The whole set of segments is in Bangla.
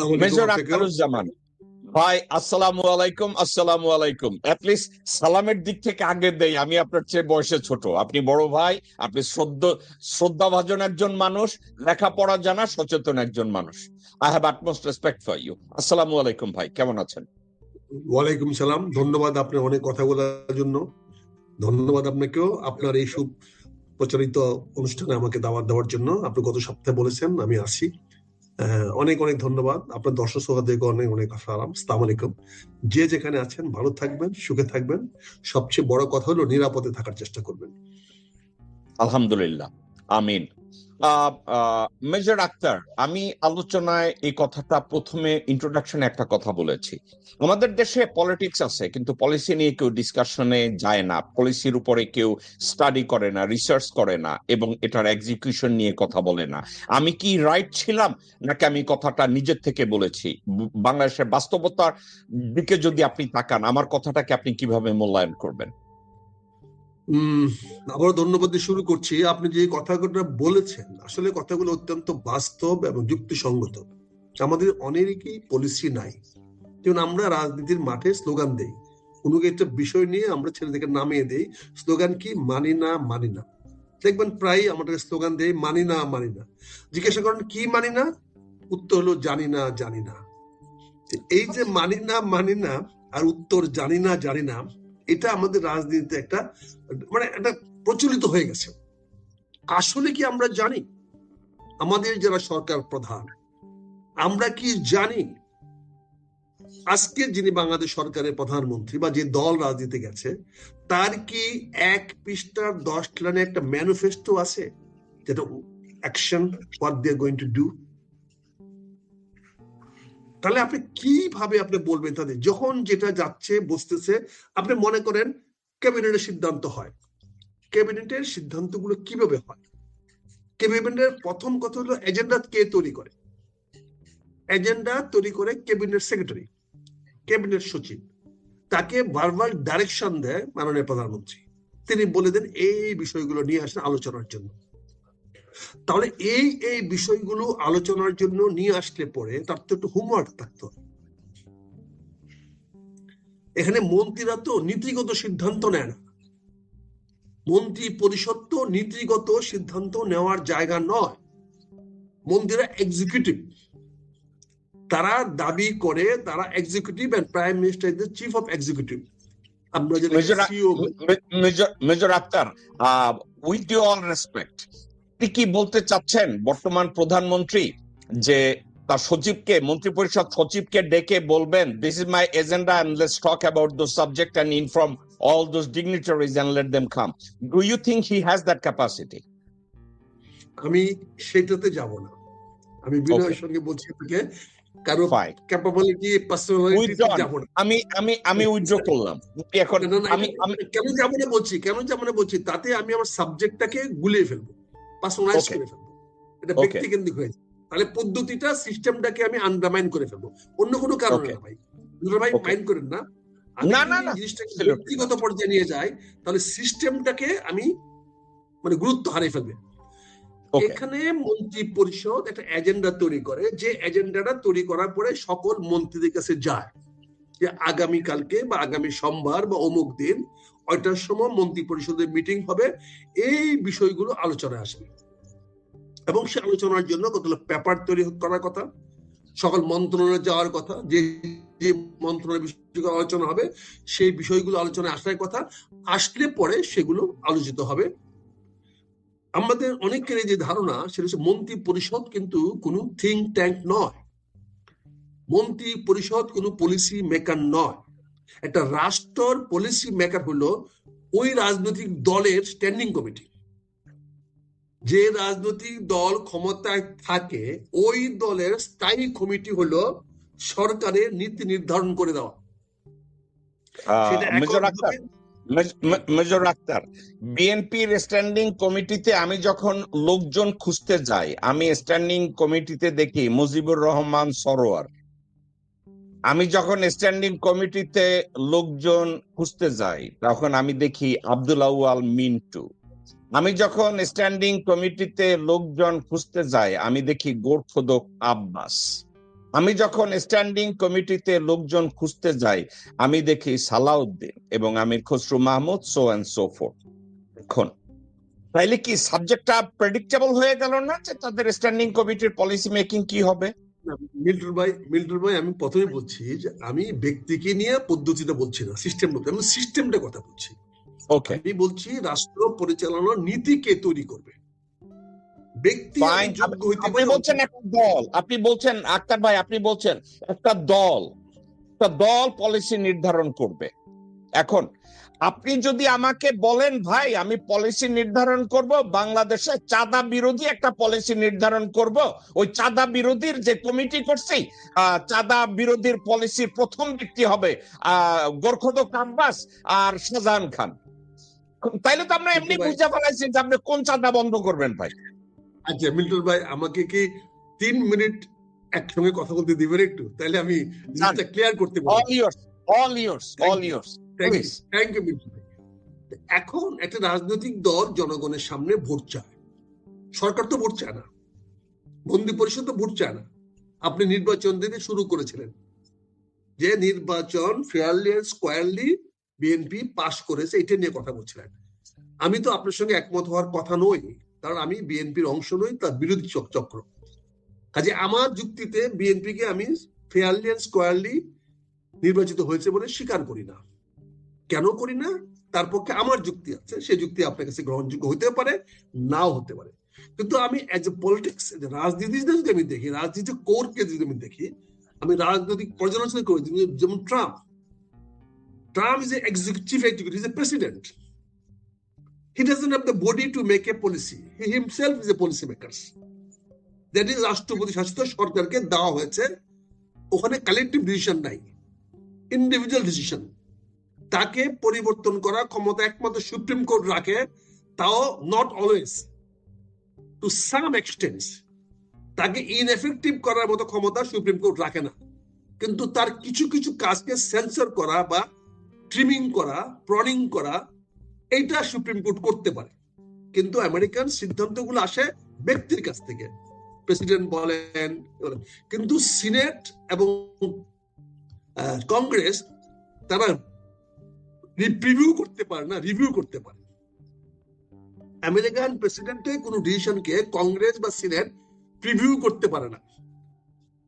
আসসালামু আলাইকুম মেজর আপনাকেও। আখতারুজ্জামান ভাই, আসসালামু আলাইকুম। আসসালামু আলাইকুম। অ্যাটলিস্ট সালামের দিক থেকে আগে দেই, আমি আপনার চেয়ে বয়সে ছোট, আপনি বড় ভাই, আপনি শ্রদ্ধাভাজন একজন মানুষ, লেখাপড়া জানা সচেতন একজন মানুষ। I have utmost respect for you. আসসালামু আলাইকুম ভাই, কেমন আছেন? ওয়ালাইকুম সালাম, ধন্যবাদ আপনার অনেক কথা বলার জন্য। ধন্যবাদ আপনাকেও আপনার এই সুপ্রচারিত অনুষ্ঠানে আমাকে দাওয়াত দেওয়ার জন্য। আপনি গত সপ্তাহে বলেছেন, আমি আসি। অনেক অনেক ধন্যবাদ। আপনার দর্শক শ্রোতাদেরকে অনেক অনেক সালাম। আসসালামু আলাইকুম। যে যেখানে আছেন ভালো থাকবেন, সুখে থাকবেন। সবচেয়ে বড় কথা হলো নিরাপদে থাকার চেষ্টা করবেন। আলহামদুলিল্লাহ, আমিন। মেজর আক্তার, আমি আলোচনায় এই কথাটা প্রথমে ইন্ট্রোডাকশনে একটা কথা বলেছি। আমাদের দেশে পলিটিক্স আছে, কিন্তু পলিসি নিয়ে কেউ ডিসকাশনে যায় না, পলিসির উপরে কেউ স্টাডি করে না, রিসার্চ করে না, এবং এটার এক্সিকিউশন নিয়ে কথা বলে না। আমি কি রাইট ছিলাম, নাকি আমি কথাটা নিজের থেকে বলেছি? বাংলাদেশের বাস্তবতার দিকে যদি আপনি তাকান, আমার কথাটাকে আপনি কিভাবে মূল্যায়ন করবেন? আবারও ধন্যবাদ দিয়ে শুরু করছি। আপনি যে কথাগুলো বলেছেন, আসলে কথাগুলো অত্যন্ত বাস্তব এবং যুক্তিসঙ্গত। আমাদের অনেকেই পলিসি নাই, যেমন আমরা রাজনীতির মাঠে স্লোগান দেই, কোনো একটা বিষয় নিয়ে আমরা ছেলেদেরকে নামিয়ে দেই। স্লোগান কি? মানি না, মানি না। দেখবেন প্রায় আমাদের স্লোগান দেই, মানি না, মানি না। জিজ্ঞাসা করেন কি মানি না, উত্তর হলো জানি না, জানি না। এই যে মানি না, মানি না আর উত্তর জানি না, জানি না, এটা আমাদের রাজনীতিতে একটা একটা প্রচলিত হয়ে গেছে। আসলে কি আমরা জানি? আমাদের যারা সরকার প্রধান, আমরা কি জানি আজকে যিনি বাংলাদেশ সরকারের প্রধানমন্ত্রী বা যে দল রাজনীতি গেছে, তার কি 1 পৃষ্ঠার 10 লাইনে একটা ম্যানিফেস্টো আছে, যেটা action what they are going to do? তাহলে আপনি কিভাবে আপনি বলবেন তাদের যখন যেটা যাচ্ছে বসতেছে? আপনি মনে করেন ক্যাবিনেটের সিদ্ধান্ত হয়, ক্যাবিনেটের সিদ্ধান্তগুলো কিভাবে হয়? ক্যাবিনেটের প্রথম কথা হলো এজেন্ডা কে তৈরি করে? এজেন্ডা তৈরি করে ক্যাবিনেট সেক্রেটারি, ক্যাবিনেট সচিব। তাকে বারবার ডাইরেকশন দেয় মাননীয় প্রধানমন্ত্রী, তিনি বলে দেন এই বিষয়গুলো নিয়ে আসেন আলোচনার জন্য। তাহলে এই এই বিষয়গুলো আলোচনার জন্য নিয়ে আসলে পরে তার তো একটু হোমওয়ার্ক থাকতো। এখানে মন্ত্রীরা তো নীতিগত সিদ্ধান্ত নেয় না, মন্ত্রী পরিষদ তো নীতিগত সিদ্ধান্ত নেওয়ার জায়গা নয়, মন্ত্রীরা এক্সিকিউটিভ। তারা দাবি করে তারা executive, and prime minister is the chief of executive. আমরা যেটা CEO. Major Akhtar, with due all respect, আপনি কি বলতে চাচ্ছেন বর্তমান প্রধানমন্ত্রী যে তার সচিবকে, মন্ত্রী পরিষদ সচিবকে ডেকে বলবেন this is my agenda and let's talk about those subject and inform all those dignitaries and let them come? Do you think he has that capacity? আমি সেটাতে যাব না, আমি বিনয়ের সঙ্গে বলছি আপনাকে, কারো ক্যাপাবিলিটি পার্সোনালিটি যাব না। আমি উইথড্র করলাম এখন। কেন যাব না বলছি, কেন যাব না বলছি, তাতে আমি আমার সাবজেক্টটাকে গুলিয়ে ফেলবো, পার্সোনালাইজ করে ফেলবো, এটা ব্যক্তিকেন্দ্রিক হয়ে যায়। তাহলে পদ্ধতিটা, সিস্টেমটাকে আমি আন্ডারমাইন করে ফেলবো, অন্য কোনো কারণে না। ভাই ভাই মাইন্ড করেন না, আমি জিনিসটাকে ব্যক্তিগত পর্যায়ে নিয়ে যাই, তাহলে সিস্টেমটাকে আমি গুরুত্ব হারিয়ে ফেলবে। এখানে মন্ত্রী পরিষদ একটা এজেন্ডা তৈরি করে, যে এজেন্ডাটা তৈরি করার পরে সকল মন্ত্রীদের কাছে যায় যে আগামী কালকে বা আগামী সোমবার বা অমুক দিন 8টার সময় মন্ত্রী পরিষদের মিটিং হবে, এই বিষয়গুলো আলোচনায় আসবে। এবং সে আলোচনার জন্য কতগুলো পেপার তৈরি করার কথা, সকল মন্ত্রণালয়ে যাওয়ার কথা, যে যে মন্ত্রণালয়ের বিষয়গুলো আলোচনা হবে সেই বিষয়গুলো আলোচনায় আসার কথা, আসলে পরে সেগুলো আলোচিত হবে। আমাদের অনেকের যে ধারণা, সেটা হচ্ছে মন্ত্রী পরিষদ কিন্তু কোনো থিঙ্ক ট্যাঙ্ক নয়, মন্ত্রী পরিষদ কোনো পলিসি মেকার নয়। একটা রাষ্ট্রের পলিসি মেকার হলো ওই রাজনৈতিক দলের স্ট্যান্ডিং কমিটি। যে রাজনৈতিক দল ক্ষমতায় থাকে, ওই দলের স্থায়ী কমিটি হলো সরকারের নীতি নির্ধারণ করে দেওয়া। মেজর আক্তার, বিএনপির স্ট্যান্ডিং কমিটিতে আমি যখন লোকজন খুঁজতে যাই, আমি স্ট্যান্ডিং কমিটিতে দেখি মুজিবুর রহমান সরোয়ার। আমি যখন স্ট্যান্ডিং কমিটিতে লোকজন খুঁজতে যাই, তখন আমি দেখি আব্দুল আউয়াল মিন্টু। আমি যখন স্ট্যান্ডিং কমিটিতে লোকজন খুঁজতে যাই, আমি দেখি গোরখোদক আব্বাস। আমি যখন স্ট্যান্ডিং কমিটিতে লোকজন খুঁজতে যাই, আমি দেখি সালাউদ্দিন এবং Amir Khasru Mahmud, so and so forth. এখন তাইলে কি সাবজেক্টটা প্রেডিক্টেবল হয়ে গেল না, যে তাদের স্ট্যান্ডিং কমিটির পলিসি মেকিং কি হবে? মিল্টন ভাই আমি প্রথমে বলছি যে আমি ব্যক্তিকে নিয়ে পদ্ধতিটা বলছি না, আমি সিস্টেমটা কথা বলছি। ওকে, আমি বলছি রাষ্ট্র পরিচালনার নীতি কে তৈরি করবে। ব্যক্তি আমি যোগ্য হইতে আপনি পারি, বলছেন একটা দল, আপনি বলছেন আক্তার ভাই, আপনি বলছেন একটা দল পলিসি নির্ধারণ করবে। এখন আপনি যদি আমাকে বলেন ভাই আমি পলিসি নির্ধারণ করব, বাংলাদেশে চাঁদা বিরোধী একটা পলিসি নির্ধারণ করব, ওই চাঁদা বিরোধীর যে কমিটি করছি, চাঁদা বিরোধীর পলিসির প্রথম ব্যক্তি হবে গোরখদক আব্বাস আর শাহজাহান খান, তাইলে তো আমরা এমনি বুঝতে পারছি যে আপনি কোন চাঁদা বন্ধ করবেন ভাই। আচ্ছা মিল্টন ভাই, আমাকে কি 3 মিনিট একসঙ্গে কথা বলতে দিবেন একটু, তাহলে আমি জিনিসটা ক্লিয়ার করতে পারি। all yours thank you Milton ভাই। এখন একটা রাজনৈতিক দল জনগণের সামনে ভোট চায়, সরকার তো ভোট চায় না, বন্দি পরিষদ তো ভোট চায় না। আপনি নির্বাচন দিতে শুরু করেছিলেন, যে নির্বাচন fairly and squarely BNP pass করেছে, এটা নিয়ে কথা বলছিলেন। আমি তো আপনার সঙ্গে একমত হওয়ার কথা নই, কারণ আমি বিএনপির অংশ নই, তার বিরোধী চক্র। কাজে আমার যুক্তিতে বিএনপিকে আমি ফেয়ারলি এন্ড স্কোয়ারলি নির্বাচিত হয়েছে বলে স্বীকার করি না। কেন করি না, তার পক্ষে আমার যুক্তি আছে, সেই যুক্তি আপনার কাছে গ্রহণযোগ্য হতে পারে, নাও হতে পারে। কিন্তু আমি এজ এ পলিটিক্স, রাজনীতি যদি আমি দেখি, রাজনীতি কোরকে যদি আমি দেখি, আমি রাজনৈতিক পর্যালোচনা করি। যেমন Trump is an executive executive, he's a president. He doesn't have the body to make a policy. He himself is a policy maker. That is রাষ্ট্রপতি শাসিত সরকারকে দেওয়া হয়েছে, ওখানে কালেকটিভ ডিসিশন নাই, ইন্ডিভিজুয়াল ডিসিশন। তাকে পরিবর্তন করার ক্ষমতা একমাত্র সুপ্রিম কোর্ট রাখে, তাও নট অলওয়েজ, টু সাম এক্সটেন্স। তাকে ইনএফেক্টিভ করার মতো ক্ষমতা সুপ্রিম কোর্ট রাখে না, কিন্তু তার কিছু কিছু কাজকে সেন্সর করা বা ট্রিমিং করা, প্রনিং করা, এইটা সুপ্রিম কোর্ট করতে পারে। কিন্তু আমেরিকান সিদ্ধান্তগুলো আসে ব্যক্তির কাছ থেকে, প্রেসিডেন্ট বলেন। কিন্তু সিনেট এবং কংগ্রেস তারা প্রিভিউ করতে পারে না, রিভিউ করতে পারে। আমেরিকান প্রেসিডেন্টের কোন ডিসিশনকে কংগ্রেস বা সিনেট প্রিভিউ করতে পারে না,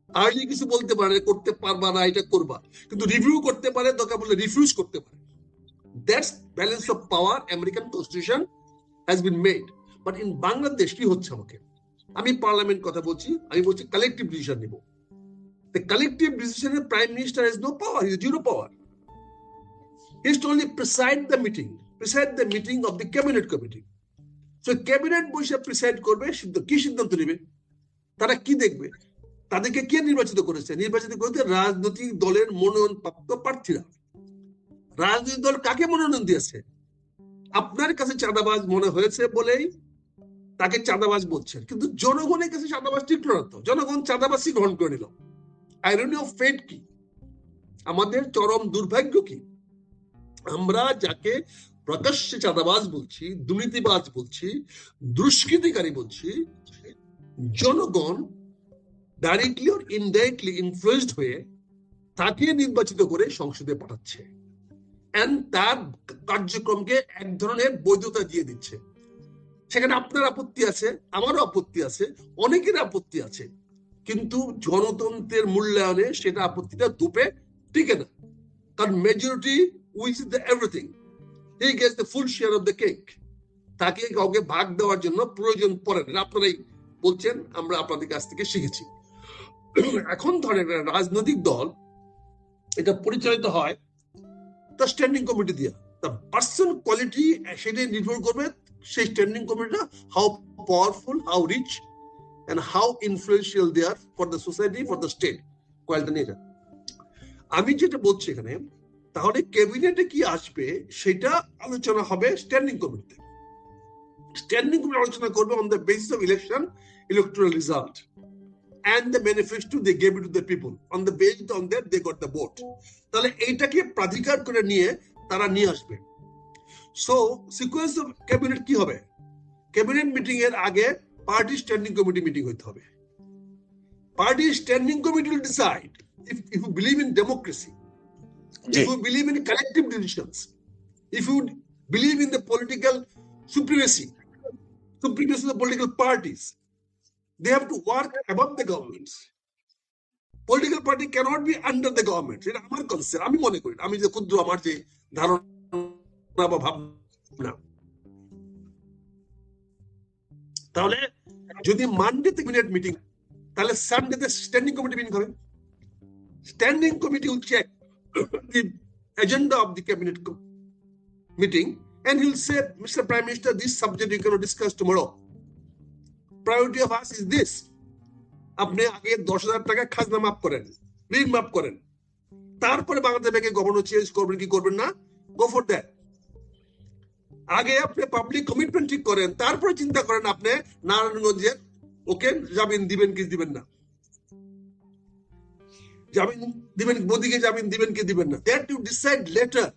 আর্লি কিছু বলতে পারে, করতে পারবা না, এটা করবা, কিন্তু রিভিউ করতে পারে, দরকার বলে রিফিউজ করতে পারে। That's balance of power American constitution has been made. But in Bangladesh কি হচ্ছে, আমি পার্লামেন্ট কথা বলছি, আমি বলছি কালেকটিভ ডিসিশন নিব। The collective decision, the Prime Minister has no power, he has zero power. He is to only preside the meeting of the cabinet committee. So cabinet বসে প্রিসাইড করবে, কি সিদ্ধান্ত নেবে, তারা কি দেখবে, তাদেরকে কে নির্বাচিত করেছে, নির্বাচিত করতে রাজনৈতিক দলের মনোনয়ন প্রাপ্ত প্রার্থীরা। রাজনৈতিক দল কাকে মনোনয়ন দিয়েছে, আপনার কাছে চাঁদাবাজ মনে হয়েছে বলেই তাকে চাঁদাবাজ বলছেন, কিন্তু জনগণের কাছে চাঁদাবাজ টিকলো না তো, জনগণ চাঁদাবাজই গ্রহণ করে নিল। আইরনি অফ ফেট কি, আমাদের চরম দুর্ভাগ্য কি, আমরা যাকে প্রকাশ্যে চাঁদাবাজ বলছি, দুর্নীতিবাজ বলছি, দুষ্কৃতিকারী বলছি, জনগণ ডাইরেক্টলি অর ইনডাইরেক্টলি ইনফ্লুয়েসড হয়ে তাকে নির্বাচিত করে সংসদে পাঠাচ্ছে, এন্ড তার কার্যক্রমকে এক ধরনের বৈধতা দিয়ে দিচ্ছে। সেখানে আপনার আপত্তি আছে, আমারও আপত্তি আছে, অনেকের আপত্তি আছে, কিন্তু গণতন্ত্রের মূল্যায়নে সেটা আপত্তিটা দুপে টিকে না, কারণ majority which the everything, he gets the full share of the cake. তাকে কাউকে ভাগ দেওয়ার জন্য প্রয়োজন পড়ে না। আপনারাই বলছেন, আমরা আপনাদের কাছ থেকে শিখেছি। এখন ধরেন রাজনৈতিক দল এটা পরিচালিত হয় তার স্ট্যান্ডিং কমিটি দিয়ে, তার পার্সন কোয়ালিটি সেটা নির্ভর করবে সেই স্ট্যান্ডিং কমিটিটা how powerful, how rich and how influential they are for the society, for the state. আমি যেটা বলছি এখানে, তাহলে ক্যাবিনেটে কি আসবে সেটা আলোচনা হবে স্ট্যান্ডিং কমিটিতে। স্ট্যান্ডিং কমিটি আলোচনা করবে on the basis of electoral result and the manifesto they gave it to the people, on the basis on that they got the vote. তাহলে এইটাকে প্রাধিকার করে নিয়ে তারা নিয়ে আসবে। সো সিকোয়েন্স অফ ক্যাবিনেট কি হবে, ক্যাবিনেট মিটিং এর আগে পার্টি স্ট্যান্ডিং কমিটি মিটিং হইতে হবে, Party standing committee will decide. If you believe in democracy, if you believe in collective decisions, if you believe in the political supremacy of the political parties, they have to work above the governments. Political party cannot be under the government. এটা আমার কনসেপ্ট, আমি মনে করি, আমি যে ক্ষুদ্র আমার যে ধারণা বা ভাবনা। তাহলে যদি মানডেতে ক্যাবিনেট মিটিং, তাহলে সানডেতে স্ট্যান্ডিং কমিটি মিটিং হবে। Standing committee will check the agenda of the cabinet meeting and he'll say, Mr. Prime Minister, this subject you cannot discuss tomorrow. Priority of us is this. আপনি আগে 10,000 টাকা খাজনা মাফ করেন, ঋণ মাফ করেন, তারপরে বাংলাদেশ ব্যাংকে গভর্নর চেঞ্জ করবেন কি করবেন না, গো ফর দ্যাট। আগে আপনি পাবলিক কমিটমেন্ট ঠিক করেন, তারপরে চিন্তা করেন আপনি নারায়ণগঞ্জের ওকে জামিন দিবেন কি দিবেন না, জামিন দিবেন, মোদিকে জামিন দিবেন কি দিবেন না, that you decide later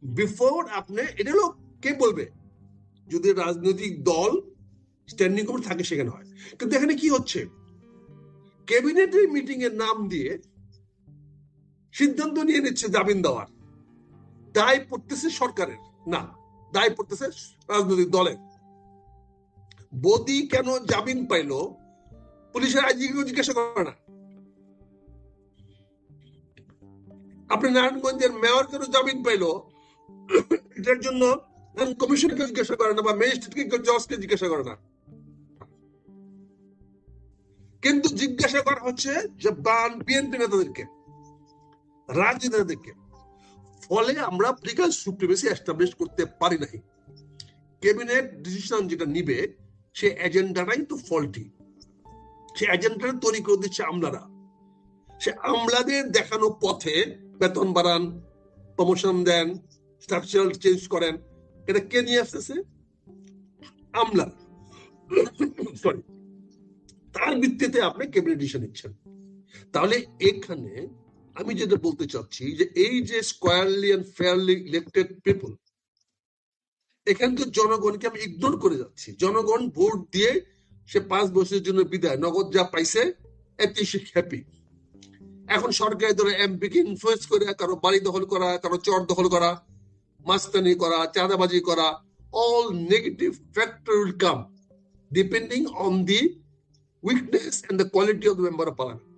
before. আপনি এটা হলো কে বলবে, যদি রাজনৈতিক দল স্ট্যান্ডিং কমিটি থাকে সেখানে হয়। কিন্তু এখানে কি হচ্ছে, ক্যাবিনেটের মিটিং এর নাম দিয়ে সিদ্ধান্ত নিয়ে নিচ্ছে জামিন দেওয়ার, দায় পড়তেছে সরকারের না, দায় পড়তেছে রাজনৈতিক দলের। মোদি কেন জামিন পাইলো পুলিশের আইজিকে জিজ্ঞাসা করে না। আপনি নারায়ণগঞ্জের মেয়র কেন জামিন পাইলো এটার জন্য কমিশনকে জিজ্ঞাসা করে না, বা ম্যাজিস্ট্রেটকে, জজকে জিজ্ঞাসা করে না, কিন্তু জিজ্ঞাসা করা হচ্ছে যে বিএনপি নেতাদেরকে, রাজনীতি নেতাদেরকে। ফলে আমরা পলিটিক্যাল সুপ্রিমেসি এস্টাবলিশ করতে পারি নাই। ক্যাবিনেট ডিসিশন যেটা নিবে সে এজেন্ডাটাই তো ফল্টি, সে এজেন্ডাটা তৈরি করে দিচ্ছে আমলারা। সে আমলাদের দেখানো পথে বেতন বাড়ান, প্রমোশন দেন, স্ট্রাকচারাল চেঞ্জ করেন, এটা কে নিয়ে আসতেছে? আমলা। সরি, তার ভিত্তিতে আপনি ক্যাবিনেট ডিসিশন নিচ্ছেন। তাহলে এখানে আমি যেটা বলতে চাচ্ছি যে এই যে squarely and fairly elected people, এখানে তো জনগণকে আমি ইগনোর করে যাচ্ছি। জনগণ ভোট দিয়ে সে 5 বছরের জন্য বিদায়, নগদ যা পাইছে এতে সে হ্যাপি। এখন সরকারের ধরে এমপি কে ইনফ্লুয়েন্স করে কারো বাড়ি দখল করা, কারো চর দখল করা, মাস্তানি করা, চাঁদাবাজি করা, all negative factor will come depending on the weakness and the quality of the member of parliament.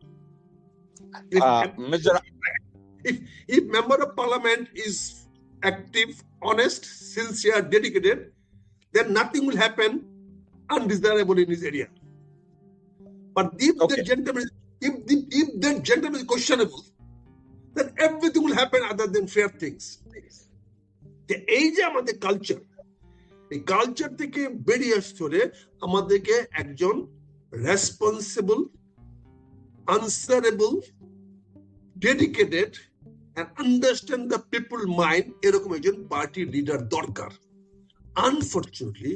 If member of parliament is active, honest, sincere, dedicated, then nothing will happen undesirable in his area. But if the gentleman, if the gentleman is questionable, then everything will happen other than fair things. এই যে আমাদের কালচার, এই কালচার থেকে বেরিয়ে আসতে হলে আমাদেরকে একজন responsible, answerable, dedicated and understand the people mind এরকম একজন পার্টি লিডার দরকার। Unfortunately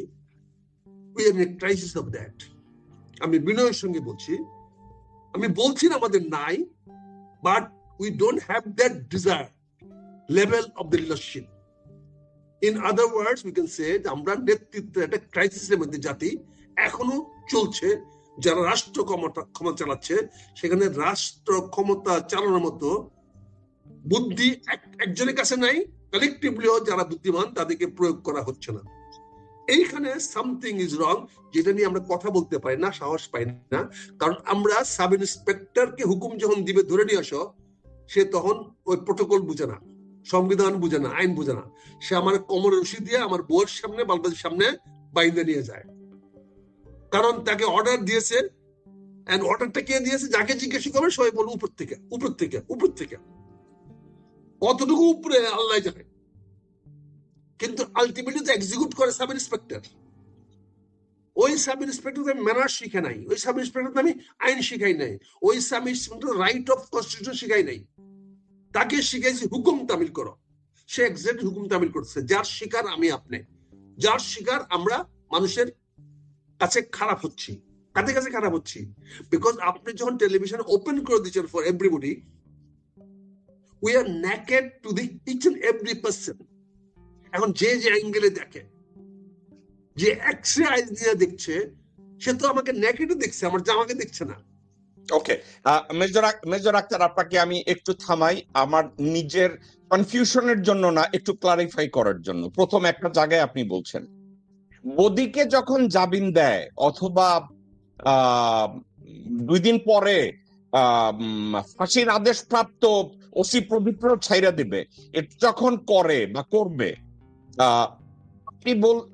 we are in a crisis of that. আমি বিনয়ের সঙ্গে বলছি, আমি বলছি না আমাদের নাই, but we don't have that desire level of the leadership. In other words, we can say আমরা নেতৃত্বের একটা ক্রাইসিসের মধ্যে জাতি এখনো চলছে। যারা রাষ্ট্র ক্ষমতা চালাচ্ছে সেখানে রাষ্ট্র ক্ষমতা চালানোর মতো বুদ্ধি একজনের কাছে নাই, কালেকটিভলিও যারা বুদ্ধিমান তাদেরকে প্রয়োগ করা হচ্ছে না। এইখানে সামথিং ইজ রং, যেটা নিয়ে আমরা কথা বলতে পারি না, সাহস পাই না। কারণ আমরা সাব ইন্সপেক্টরকে হুকুম যখন দিবে ধরে নিয়ে আসো, সে তখন ওই প্রোটোকল বুঝে না, সংবিধান বুঝে না, আইন বুঝে না। সে আমার কোমরে রশি দিয়ে আমার বউয়ের সামনে, বালবাজির সামনে বাইন্দে নিয়ে যায়। কারণ তাকে অর্ডার দিয়েছে, এন্ড অর্ডারটা কে দিয়েছে? যাকে জিজ্ঞাসা করবে সবাই বলবে উপর থেকে, উপর থেকে, উপর থেকে। কতটুকু উপরে আল্লাহ জানে, কিন্তু আলটিমেটলি তো এক্সিকিউট করে সাব ইন্সপেক্টর। ওই সাব ইন্সপেক্টর আমি ম্যানার শিখে নাই, ওই সাব ইন্সপেক্টর আমি আইন শিখাই নাই, ওই sub inspector right of constitution শিখাই নাই। তাকে শিখাইছি হুকুম তামিল করো, সে এক্সাক্ট হুকুম তামিল করছে। যার শিকার আমি, আপনি যার শিকার আমরা মানুষের কাছে খারাপ হচ্ছি। কাদের কাছে খারাপ হচ্ছি? বিকজ আপনি যখন টেলিভিশন ওপেন করে দিচ্ছেন for everybody, we are naked to the each and every person. এখন যে যে অ্যাঙ্গেলে দেখে, যে এক্সরে আইজ দিয়ে দেখছে, সে তো আমাকে নেকেটে দেখছে, আমার জামাকে দেখছে না। ওকে, মেজর আক্তার, আপনাকে আমি একটু থামাই আমার নিজের কনফিউশনের জন্য না, একটু ক্লারিফাই করার জন্য। প্রথম একটা জায়গায় আপনি বলছেন মোদিকে যখন জামিন দেয় অথবা 2 দিন পরে ফাঁসির আদেশ প্রাপ্ত ওসি পবিত্র ছাইরা দিবে, এটা যখন করে বা করবে, আহ,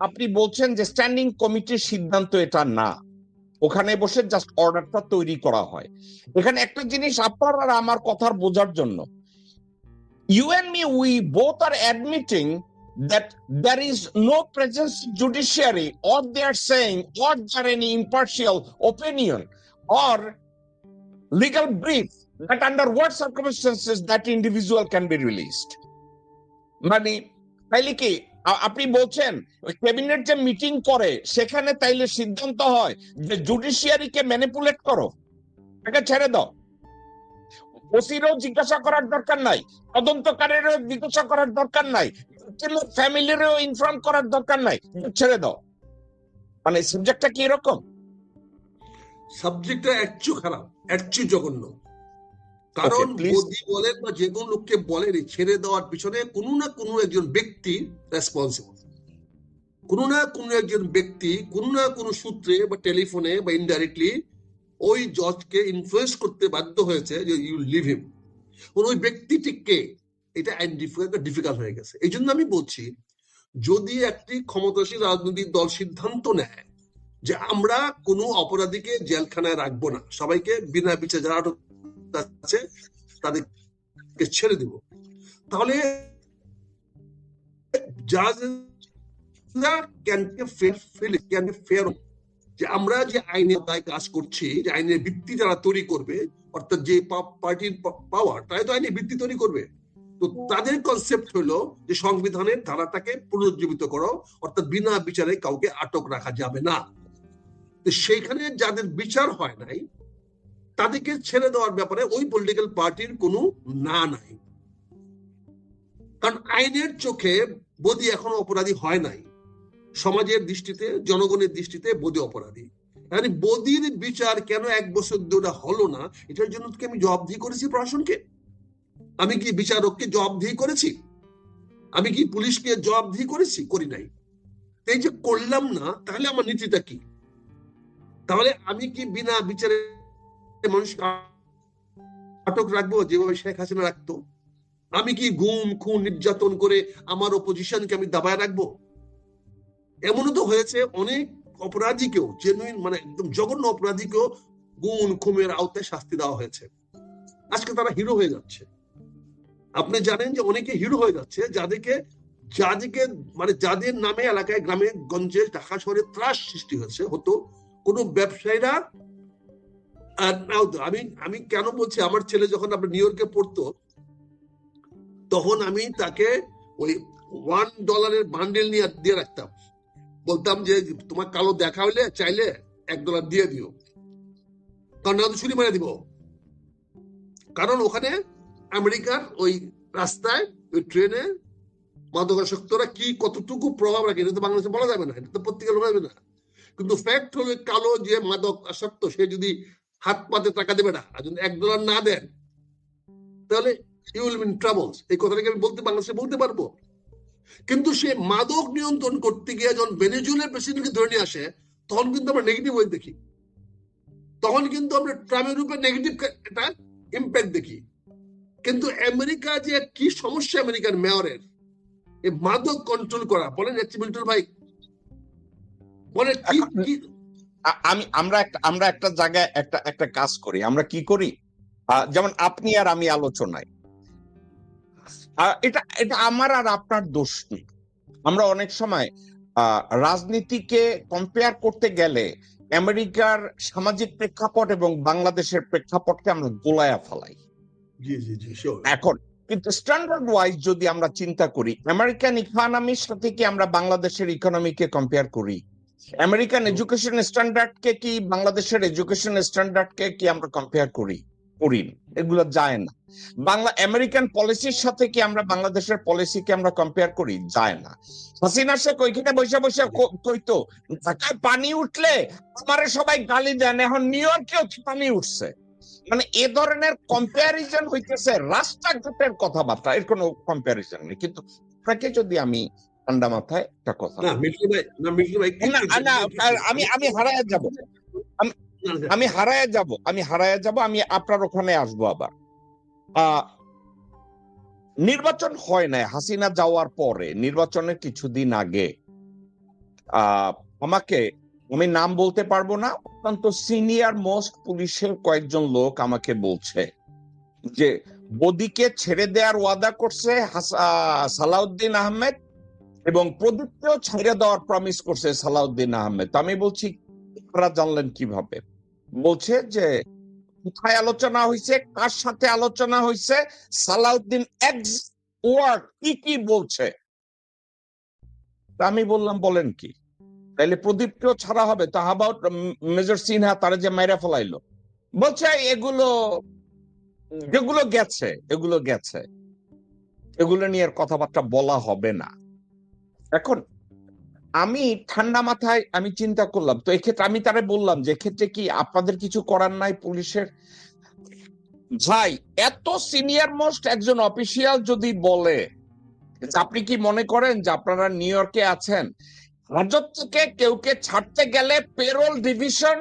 আপনি বলছেন যে স্ট্যান্ডিং কমিটির সিদ্ধান্ত এটা না, ওখানে বসে জাস্ট অর্ডারটা তৈরি করা হয়। এখানে একটা জিনিস আপনার আর আমার কথার বোঝার জন্য, you and me, we both are admitting that there is no presence judiciary, or they are saying, or there any impartial opinion or legal brief that under what circumstances that individual can be released. মানে তাইলে কি আপনি বলছেন ক্যাবিনেট যে মিটিং করে সেখানে তাইলে সিদ্ধান্ত হয় যে জুডিশিয়ারিকে ম্যানিপুলেট করো, তাকে ছেড়ে দাও, ওসিরও জিজ্ঞাসা করার দরকার নাই, তদন্তকারীরও জিজ্ঞাসা করার দরকার নাই, ফ্যামিলিরও ইনফর্ম করার দরকার নাই, ছেড়ে দাও? মানে সাবজেক্টটা কি এরকম? সাবজেক্টটা একটু খারাপ, একটু জঘন্য। কারণ মোদি বলেন বা যে কোনো লোককে বলেন ছেড়ে দেওয়ার পিছনে কোনো না কোনো একজন ব্যক্তি রেসপন্সিবল, কোনো না কোনো একজন ব্যক্তি কোনো না কোনো সূত্রে বা টেলিফোনে বা ইনডাইরেক্টলি ওই জজকে ইনফ্লুয়েন্স করতে বাধ্য হয়েছে যে ইউ লিভ হিম। ওই ব্যক্তিটিকে এটা ডিফিকাল্ট হয়ে গেছে। এই জন্য আমি বলছি, যদি একটি ক্ষমতাসীন রাজনৈতিক দল সিদ্ধান্ত নেয় যে আমরা কোনো অপরাধীকে জেলখানায় রাখবো না, সবাইকে বিনা বিচারে যারা আটক আছে তাদেরকে ছেড়ে দিব, তাহলে যে আমরা যে আইনের দায় কাজ করছি, যে আইনের ভিত্তি যারা তৈরি করবে, অর্থাৎ যে পার্টির পাওয়ার, তাই তো আইনের ভিত্তি তৈরি করবে। তো তাদের কনসেপ্ট হলো যে সংবিধানের ধারাটাকে পুনরুজ্জীবিত করো, অর্থাৎ বিনা বিচারে কাউকে আটক রাখা যাবে না। তো সেইখানে যাদের বিচার হয় নাই তাদেরকে ছেড়ে দেওয়ার ব্যাপারে ওই পলিটিক্যাল পার্টির কোনো না নাই। কারণ আইনের চোখে বদি এখনো অপরাধী হয় নাই, সমাজের দৃষ্টিতে, জনগণের দৃষ্টিতে বদি অপরাধী। মানে বদির বিচার কেন 1 বছর ধরে হলো না, এটার জন্য কি আমি জবাবদিহি করেছি প্রশাসনকে? আমি কি বিচারককে জবাবদিহি করেছি? আমি কি পুলিশকে জবাবদিহি করেছি? করি নাই। এই যে করলাম না, তাহলে আমার নীতিটা কি? তাহলে আমি কি বিনা বিচারে মানুষ আটক রাখবো যেভাবে শেখ হাসিনা রাখতো? আমি কি গুম খুন নির্যাতন করে আমার অপোজিশনকে আমি দাবায় রাখবো? এমনও তো হয়েছে অনেক অপরাধীকেও, জেনুইন মানে একদম জঘন্য অপরাধীকেও গুম খুমের আওতায় শাস্তি দেওয়া হয়েছে। আজকে তারা হিরো হয়ে যাচ্ছে। আপনি জানেন যে অনেকে হিরো হয়ে যাচ্ছে যাদেরকে মানে যাদের নামে এলাকায়, গ্রামে গঞ্জে, ঢাকা শহরে ত্রাস সৃষ্টি হয়েছে হতো কোন ব্যবসায়ীরা। আমি কেন বলছি, আমার ছেলে যখন আপনার নিউ ইয়র্কে পড়তো, তখন আমি তাকে ওই $1 বান্ডেল নিয়ে দিয়ে রাখতাম, বলতাম যে তোমার কালো দেখা হইলে চাইলে $1 দিয়ে দিও, কারণ না ছুরি মেরে দিব। কারণ ওখানে আমেরিকার ওই রাস্তায়, ওই ট্রেনে মাদকাসক্তরা কি কতটুকু প্রভাব রাখে এটা তো বাংলাদেশে বলা যাবে না, এটা তো পত্রিকা বলা যাবে না। কিন্তু ফ্যাক্ট হলো কালো যে মাদক আসক্ত, সে যদি হাত পাতে টাকা দেবে না, আর যদি $1 না দেন তাহলে you will be in troubles. এই কথাটাকে আমি বাংলাদেশে বলতে পারবো। কিন্তু সে মাদক নিয়ন্ত্রণ করতে গিয়ে যখন ভেনেজুয়েলার প্রেসিডেন্টকে ধরে নিয়ে আসে, তখন কিন্তু আমরা নেগেটিভ ওয়ে দেখি, তখন কিন্তু আমরা ট্রাম্পের উপরে নেগেটিভ একটা ইম্প্যাক্ট দেখি। কিন্তু আমেরিকা যে কি সমস্যা, আমেরিকার মেয়রের এই মাদক কন্ট্রোল করা, বলেন মিল্টন ভাই, বলেন কি আমরা একটা জায়গায় একটা কাজ করি, আমরা কি করি, যেমন আপনি আর আমি আলোচনায়, এটা আমার আর আপনার দোষ নেই। আমরা অনেক সময় রাজনীতিকে কম্পেয়ার করতে গেলে আমেরিকার সামাজিক প্রেক্ষাপট এবং বাংলাদেশের প্রেক্ষাপটকে আমরা গোলায়া ফেলাই। এখন কিন্তু স্ট্যান্ডার্ড ওয়াইজ যদি আমরা চিন্তা করি, আমেরিকান ইকোনমির সাথে কি আমরা বাংলাদেশের ইকোনমিকে কম্পেয়ার করি? আমেরিকান এডুকেশন স্ট্যান্ডার্ডকে কি বাংলাদেশের এডুকেশন স্ট্যান্ডার্ডকে কি আমরা কম্পেয়ার করি? এগুলো যায় না। আমেরিকান পলিসির সাথে কি আমরা বাংলাদেশের পলিসিকে আমরা কম্পেয়ার করি? যায় না। হাসিনা শেখ ওইখানে বসে বসে কইতো ঢাকায় পানি উঠলে আমারে সবাই গালি দেন, এখন নিউ ইয়র্কেও পানি উঠছে। মানে এ ধরনের কম্পারিজন হইতেছে রাষ্ট্রঘাতের কথাবার্তা, এর কোনো কম্পারিজন নেই। কিন্তু আপনাকে যদি আমি ঠান্ডা মাথায় একটা কথা না মিঠু ভাই, না মিঠু ভাই, না, না, আমি হারায় যাব, আমি হারায় যাব, আমি আপনার ওখানে আসবো আবার। নির্বাচন হয় নাই হাসিনা যাওয়ার পরে, নির্বাচনের কিছুদিন আগে আমাকে, আমি নাম বলতে পারবো না, অত্যন্ত সিনিয়র মোস্ট পুলিশের কয়েকজন লোক আমাকে বলছে যে বদিকে ছেড়ে দেওয়ার ওয়াদা করছে সালাউদ্দিন আহমেদ, এবং প্রদীপকেও ছেড়ে দেওয়ার প্রমিস করছে সালাউদ্দিন আহমেদ। তো আমি বলছি আপনারা জানলেন কিভাবে? বলছে যে কোথায় আলোচনা হয়েছে, কার সাথে আলোচনা হয়েছে, সালাউদ্দিন এক্স ওয়ার্ড কি বলছে। তা আমি বললাম বলেন কি, তাইলে প্রদীপকেও ছাড়া হবে? তো হাউ অ্যাবাউট মেজর সিনহা, তারা যে মাইরা ফেলাইলো? বলছে এগুলো গেছে, এগুলো নিয়ে কথাবার্তা বলা হবে না। এখন আমি ঠান্ডা মাথায় আমি চিন্তা করলাম, তো এক্ষেত্রে আমি তারে বললাম যে এক্ষেত্রে কি আপনাদের কিছু করার নাই পুলিশের? ভাই, এত সিনিয়র মোস্ট একজন অফিসিয়াল যদি বলে, আপনি কি মনে করেন যে আপনারা নিউ ইয়র্কে আছেন, হাজত থেকে কেউকে ছাড়তে গেলে পেরোল ডিভিশন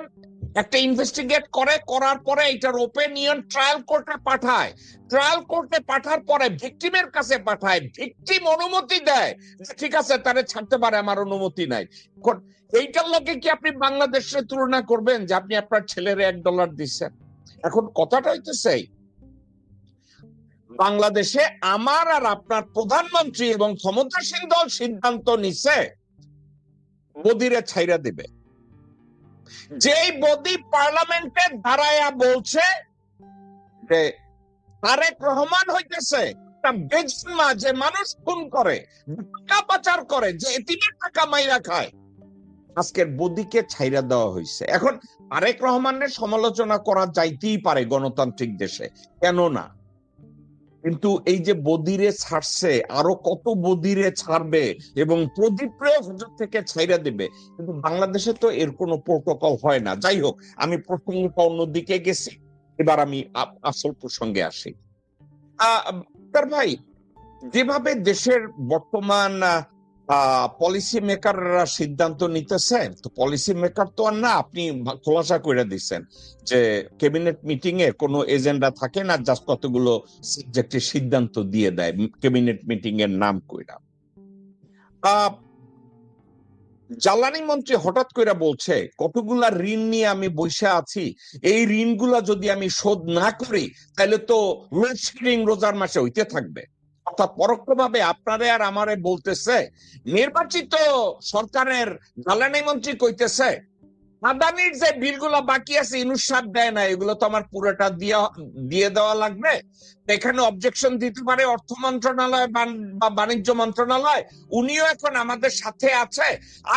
একটা ইনভেস্টিগেট করার পরে এটার ওপিনিয়ন ট্রায়াল কোর্টে পাঠায়, ট্রায়াল কোর্টে পাঠার পরে ভিকটিমের কাছে পাঠায়, ভিকটিম অনুমতি দেয় যে ঠিক আছে তারে ছাড়তে পারে, আমার অনুমতি নাই। এইটার লগে কি আপনি বাংলাদেশে তুলনা করবেন যে আপনি আপনার ছেলের $1 দিচ্ছেন? এখন কথাটা হইতেছে বাংলাদেশে আমার আর আপনার প্রধানমন্ত্রী এবং ক্ষমতাসীন দল সিদ্ধান্ত নিছে বদিরে ছাইরা দিবে। যেই বদি পার্লামেন্টে দাঁড়ায়া বলছে যে তারেক রহমান হইতেছে একটা বেজমা, যে মানুষ খুন করে, টাকা পাচার করে, যে এতিমের টাকা মাইরা খায়, আজকের বদিকে ছাইরা দেওয়া হয়েছে। এখন তারেক রহমানের সমালোচনা করা যাইতেই পারে গণতান্ত্রিক দেশে, কেন না? কিন্তু এই যে বদিরে ছাড়ছে, আরো কত বদিরে ছাড়বে এবং প্রদীপরে হুজুর থেকে ছাইরা দেবে, কিন্তু বাংলাদেশে তো এর কোনো প্রোটোকল হয় না। যাই হোক, আমি প্রসঙ্গটা অন্যদিকে গেছি, এবার আমি আসল প্রসঙ্গে আসি। তার ভাই, যেভাবে দেশের বর্তমান পলিসি মেকাররা সিদ্ধান্ত নিতেছে, তো পলিসি মেকার তো আর না, আপনি খোলাসা করে দিচ্ছেন যে ক্যাবিনেট মিটিং এ কোনো এজেন্ডা থাকে না, জাস্ট কতগুলো সাবজেক্টের সিদ্ধান্ত দিয়ে দেয় ক্যাবিনেট মিটিং এর নাম কইরা। জ্বালানি মন্ত্রী হঠাৎ করে বলছে কতগুলা ঋণ নিয়ে আমি বসে আছি, এই ঋণগুলা যদি আমি শোধ না করি তাহলে তো লোডশেডিং রোজার মাসে হইতে থাকবে। অর্থাৎ পরোক্ষভাবে আপনারে আর আমারে বলতেছে, নির্বাচিত সরকারের জ্বালানি মন্ত্রী কইতেছে আদানির যে বিলগুলো বাকি আছে ইনুস সাহেব দেয় না, এগুলো তো আমার পুরোটা দিয়ে দেওয়া লাগবে। এখানে অবজেকশন দিতে পারে অর্থ মন্ত্রণালয় বা বাণিজ্য মন্ত্রণালয়, উনিও এখন আমাদের সাথে আছে।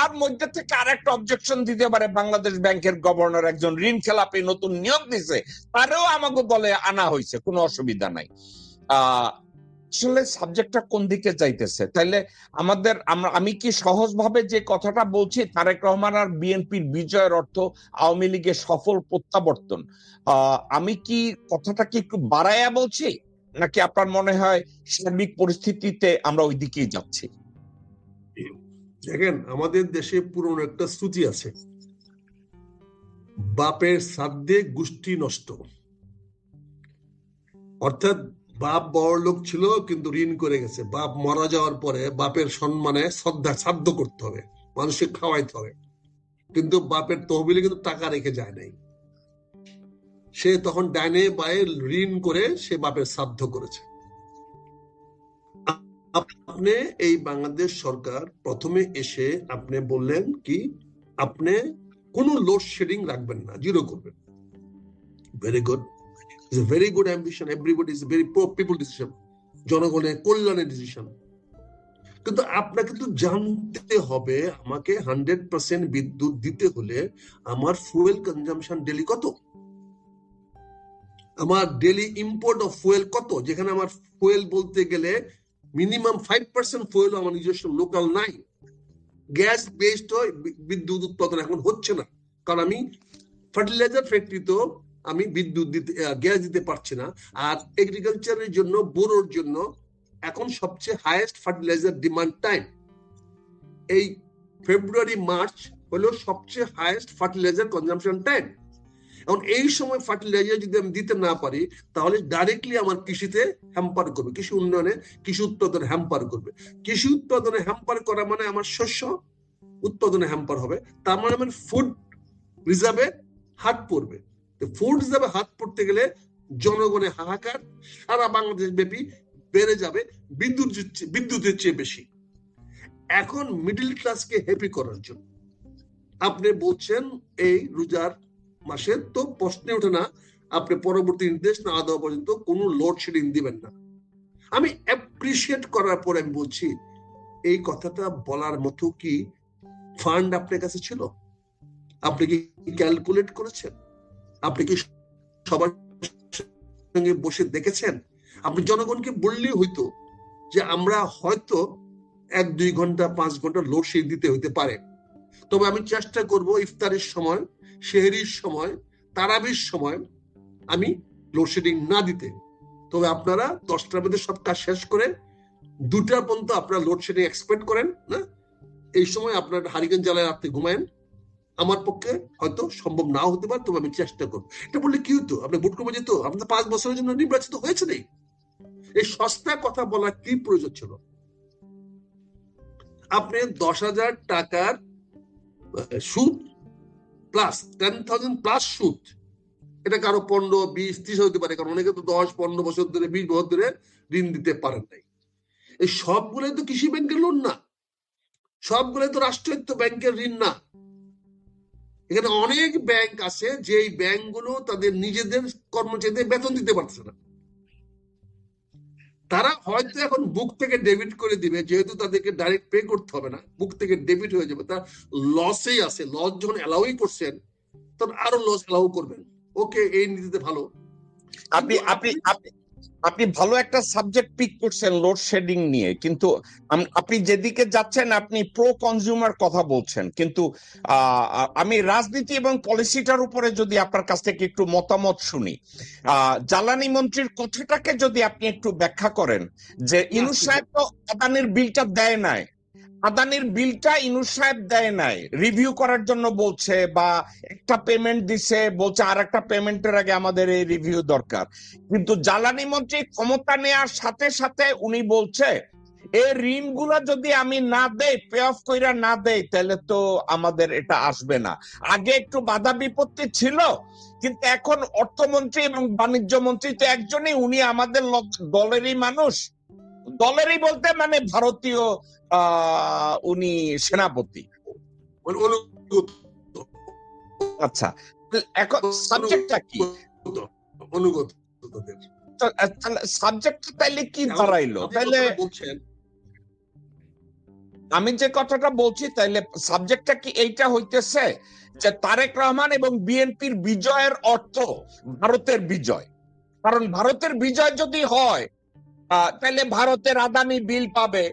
আর মধ্যে থেকে আরেকটা অবজেকশন দিতে পারে বাংলাদেশ ব্যাংকের গভর্নর, একজন ঋণ খেলাপি নতুন নিয়োগ দিছে, তারও আমাকে দলে আনা হয়েছে, কোনো অসুবিধা নাই। আসলে সাবজেক্টটা কোন দিকে যাইতেছে? তাইলে আমি কি সহজভাবে যে কথাটা বলছি তারেক রহমান আর বিএনপির বিজয়ের অর্থ আওয়ামী লীগের সফল প্রত্যাবর্তন, আমি কি কথাটা কি একটু বাড়াইয়া বলছি, নাকি আপনার মনে হয় সার্বিক পরিস্থিতিতে আমরা ওই দিকেই যাচ্ছি? দেখেন, আমাদের দেশে পুরনো একটা শ্রুতি আছে, বাপের শ্রাদ্ধে গোষ্ঠী নষ্ট। অর্থাৎ বাপ বড় লোক ছিল কিন্তু ঋণ করে গেছে, বাপ মারা যাওয়ার পরে বাপের সম্মানে শ্রাদ্ধ করতে হবে, মানুষকে খাওয়াইতে হবে, কিন্তু বাপের তহবিলে কিন্তু টাকা রেখে যায় নাই। সে তখন ডাইনে বায়ে ঋণ করে সে বাপের শ্রাদ্ধ করেছে। আপনি এই বাংলাদেশ সরকার প্রথমে এসে আপনি বললেন কি আপনি কোনো লোডশেডিং রাখবেন না, জিরো করবেন। Very good, it's a very good ambition, everybody is very people decision, জনগণের কল্যাণের ডিসিশন। কিন্তু আপনাকে তো জানতে হবে আমাকে 100% বিদ্যুৎ দিতে হলে আমার ফুয়েল কনজাম্পশন ডেলি কত, আমার ডেলি ইম্পোর্ট অফ ফুয়েল কত, যেখানে আমার ফুয়েল বলতে গেলে মিনিমাম 5% ফুয়েল আমার নিজস্ব লোকাল নাই। গ্যাস বেসড বিদ্যুৎ উৎপাদন এখন হচ্ছে না, কারণ আমি ফার্টিলাইজার ফ্যাক্টরি তো আমি বিদ্যুৎ দিতে গ্যাস দিতে পারছি না। আর এগ্রিকালচারের জন্য বোরোর জন্য এখন সবচেয়ে হাইয়েস্ট ফার্টিলাইজার ডিমান্ড টাইম। এই ফেব্রুয়ারি মার্চ হলো সবচেয়ে হাইয়েস্ট ফার্টিলাইজার কনজাম্পশন টাইম। এখন এই সময় ফার্টিলাইজার যদি আমি দিতে না পারি তাহলে ডাইরেক্টলি আমার কৃষিতে হ্যাম্পার করবে, কৃষি উন্নয়নে, কৃষি উৎপাদনে হ্যাম্পার করবে। কৃষি উৎপাদনে হ্যাম্পার করা মানে আমার শস্য উৎপাদনে হ্যাম্পার হবে, তার মানে আমার ফুড রিজার্ভে হাত পড়বে। ফুড রিজার্ভে হাত পড়তে গেলে জনগণের হাহাকার সারা বাংলাদেশ ব্যাপী বেড়ে যাবে বিদ্যুতের চেয়ে বেশি। এখন মিডল ক্লাসকে হ্যাপি করার জন্য আপনি বলছেন এই রোজার মাসের তো প্রশ্নে ওঠে না আপনি পরবর্তী নির্দেশ না দেওয়া পর্যন্ত কোনো লোডশেডিং দিবেন না। আমি অ্যাপ্রিসিয়েট করার পর আমি বলছি এই কথাটা বলার মতো কি ফান্ড আপনার কাছে ছিল? আপনি কি ক্যালকুলেট করেছেন? আপনি কি সবার সঙ্গে বসে দেখেছেন? আপনি জনগণকে বললেই হইতো যে আমরা হয়তো 1-2 ঘন্টা 5 ঘন্টা লোডশেডিং দিতে হইতে পারে, তবে আমি চেষ্টা করব ইফতারের সময়, সেহরির সময়, তারাবির সময় আমি লোডশেডিং না দিতে। তবে আপনারা 10টার মধ্যে সব কাজ শেষ করে 2টা পর্যন্ত আপনারা লোডশেডিং এক্সপেক্ট করেন না, এই সময় আপনার হারিকেন জ্বালায় রাত্রে ঘুমায়েন। আমার পক্ষে হয়তো সম্ভব নাও হতে পারে, তবে আমি চেষ্টা করবো। এটা বললে কি হতো? আপনি ভোট করবো যেত? আপনার 5 বছরের জন্য নির্বাচিত হয়েছে নেই। এই সস্তা কথা বলা কি প্রয়োজন ছিল? আপনি 10,000 টাকার সুদ প্লাস 10,000 প্লাস সুদ, এটা কারো 15, 20, 30 হতে পারে, কারণ অনেকে তো 10, 15 বছর ধরে 20 বছর ধরে ঋণ দিতে পারেন নাই। এই সবগুলোই তো কৃষি ব্যাংকের লোন না, সবগুলোই তো রাষ্ট্রায়ত্ত ব্যাংকের ঋণ না। এখানে অনেক ব্যাংক আছে যে ব্যাংকগুলো তাদের নিজেদের কর্মচারীদের বেতন দিতে পারছে না। তারা হয়তো এখন বুক থেকে ডেবিট করে দিবে, যেহেতু তাদেরকে ডাইরেক্ট পে করতে হবে না, বুক থেকে ডেবিট হয়ে যাবে। তার লসেই আছে, লস যখন অ্যালাউই করছেন তখন আরো লস অ্যালাউ করবেন। ওকে, এই নীতিতে ভালো। আপনি ভালো একটা সাবজেক্ট পিক করছেন লোডশেডিং নিয়ে, কিন্তু আপনি যেদিকে যাচ্ছেন আপনি প্রো কনজিউমার কথা বলছেন, কিন্তু আমি রাজনীতি এবং পলিসিটার উপরে যদি আপনার কাছ থেকে একটু মতামত শুনি, জ্বালানি মন্ত্রীর কথাটাকে যদি আপনি একটু ব্যাখ্যা করেন যে ইউনূস সাহেব তো আদানির বিলটা দেয় নাই, আদানির বিলটা ইউনূস সাহেব দেয় নাই, রিভিউ করার জন্য বলছে, বা একটা পেমেন্ট দিছে, বলছে আর একটা পেমেন্টের আগে আমাদের এই রিভিউ দরকার। কিন্তু জ্বালানি মন্ত্রী ক্ষমতা নেওয়ার সাথে সাথে উনি বলছে এই ঋণগুলা যদি আমি না দেই, পে অফ কইরা না দেই, তাহলে তো আমাদের এটা আসবে না। আগে একটু বাধা বিপত্তি ছিল, কিন্তু এখন অর্থমন্ত্রী এবং বাণিজ্য মন্ত্রী তো একজনই, উনি আমাদের দলেরই মানুষ, দলেরই বলতে মানে ভারতীয় উনি সেনাপতি। আচ্ছা, এখন সাবজেক্টটা কি? অনুগত সাবজেক্ট তাইলে কি দাঁড়াইলো? তাইলে আমি যে কথাটা বলছি, তাইলে সাবজেক্টটা কি এইটা হইতেছে যে তারেক রহমান এবং বিএনপির বিজয়ের অর্থ ভারতের বিজয়? কারণ ভারতের বিজয় যদি হয় তাহলে ভারতের আদানি বিল পাবে।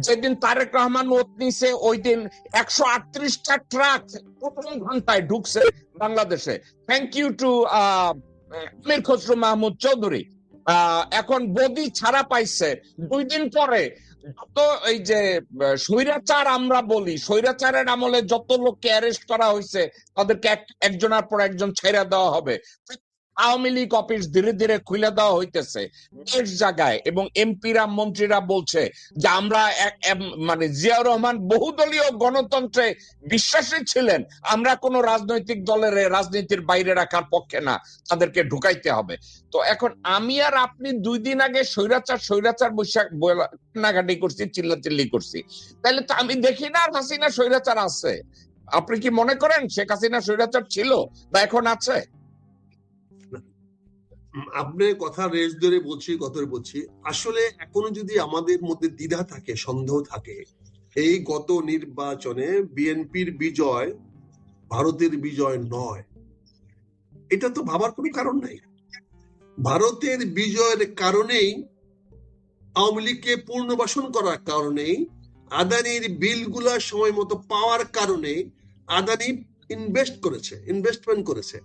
যেদিন তারেক রহমান ওত নিছে ওই দিন 138টা ট্রাক প্রথম ঘন্টায় ঢুকছে বাংলাদেশে, থ্যাংক ইউ টু আমির খসরু মাহমুদ চৌধুরী। এখন বদি ছাড়া পাইছে 2 দিন পরে। যত এই যে স্বৈরাচার আমরা বলি, স্বৈরাচারের আমলে যত লোককে অ্যারেস্ট করা হয়েছে তাদেরকে একজনের পর একজন ছেড়ে দেওয়া হবে। আওয়ামী লীগ অফিস ধীরে ধীরে খুলে দেওয়া হইতেছে বেশ জায়গায়, এবং এমপিরা মন্ত্রীরা বলছে যে আমরা মানে জিয়াউর রহমান বহুদলীয় গণতন্ত্রে বিশ্বাসী ছিলেন, আমরা কোন রাজনৈতিক দলের রাজনীতির বাইরে রাখার পক্ষে না, তাদেরকে ঢুকাইতে হবে। তো এখন আমি আর আপনি 2 দিন আগে স্বৈরাচার বৈশাখ নাগাটি করছি, চিল্লাচিল্লি করছি, তাহলে তো আমি দেখি না হাসিনা স্বৈরাচার আছে। আপনি কি মনে করেন শেখ হাসিনা স্বৈরাচার ছিল বা এখন আছে? আপনি কথা রেস ধরে বলছি, আসলে এখনো যদি আমাদের মধ্যে দ্বিধা থাকে, সন্দেহ থাকে, এই গত নির্বাচনে বিএনপির বিজয় ভারতের বিজয় নয়, এটা তো ভাবার কোনো কারণ নাই। ভারতের বিজয়ের কারণেই, আওয়ামী লীগকে পুনর্বাসন করার কারণেই, আদানির বিলগুলা সময় মতো পাওয়ার কারণে আদানি ইনভেস্টমেন্ট করেছে।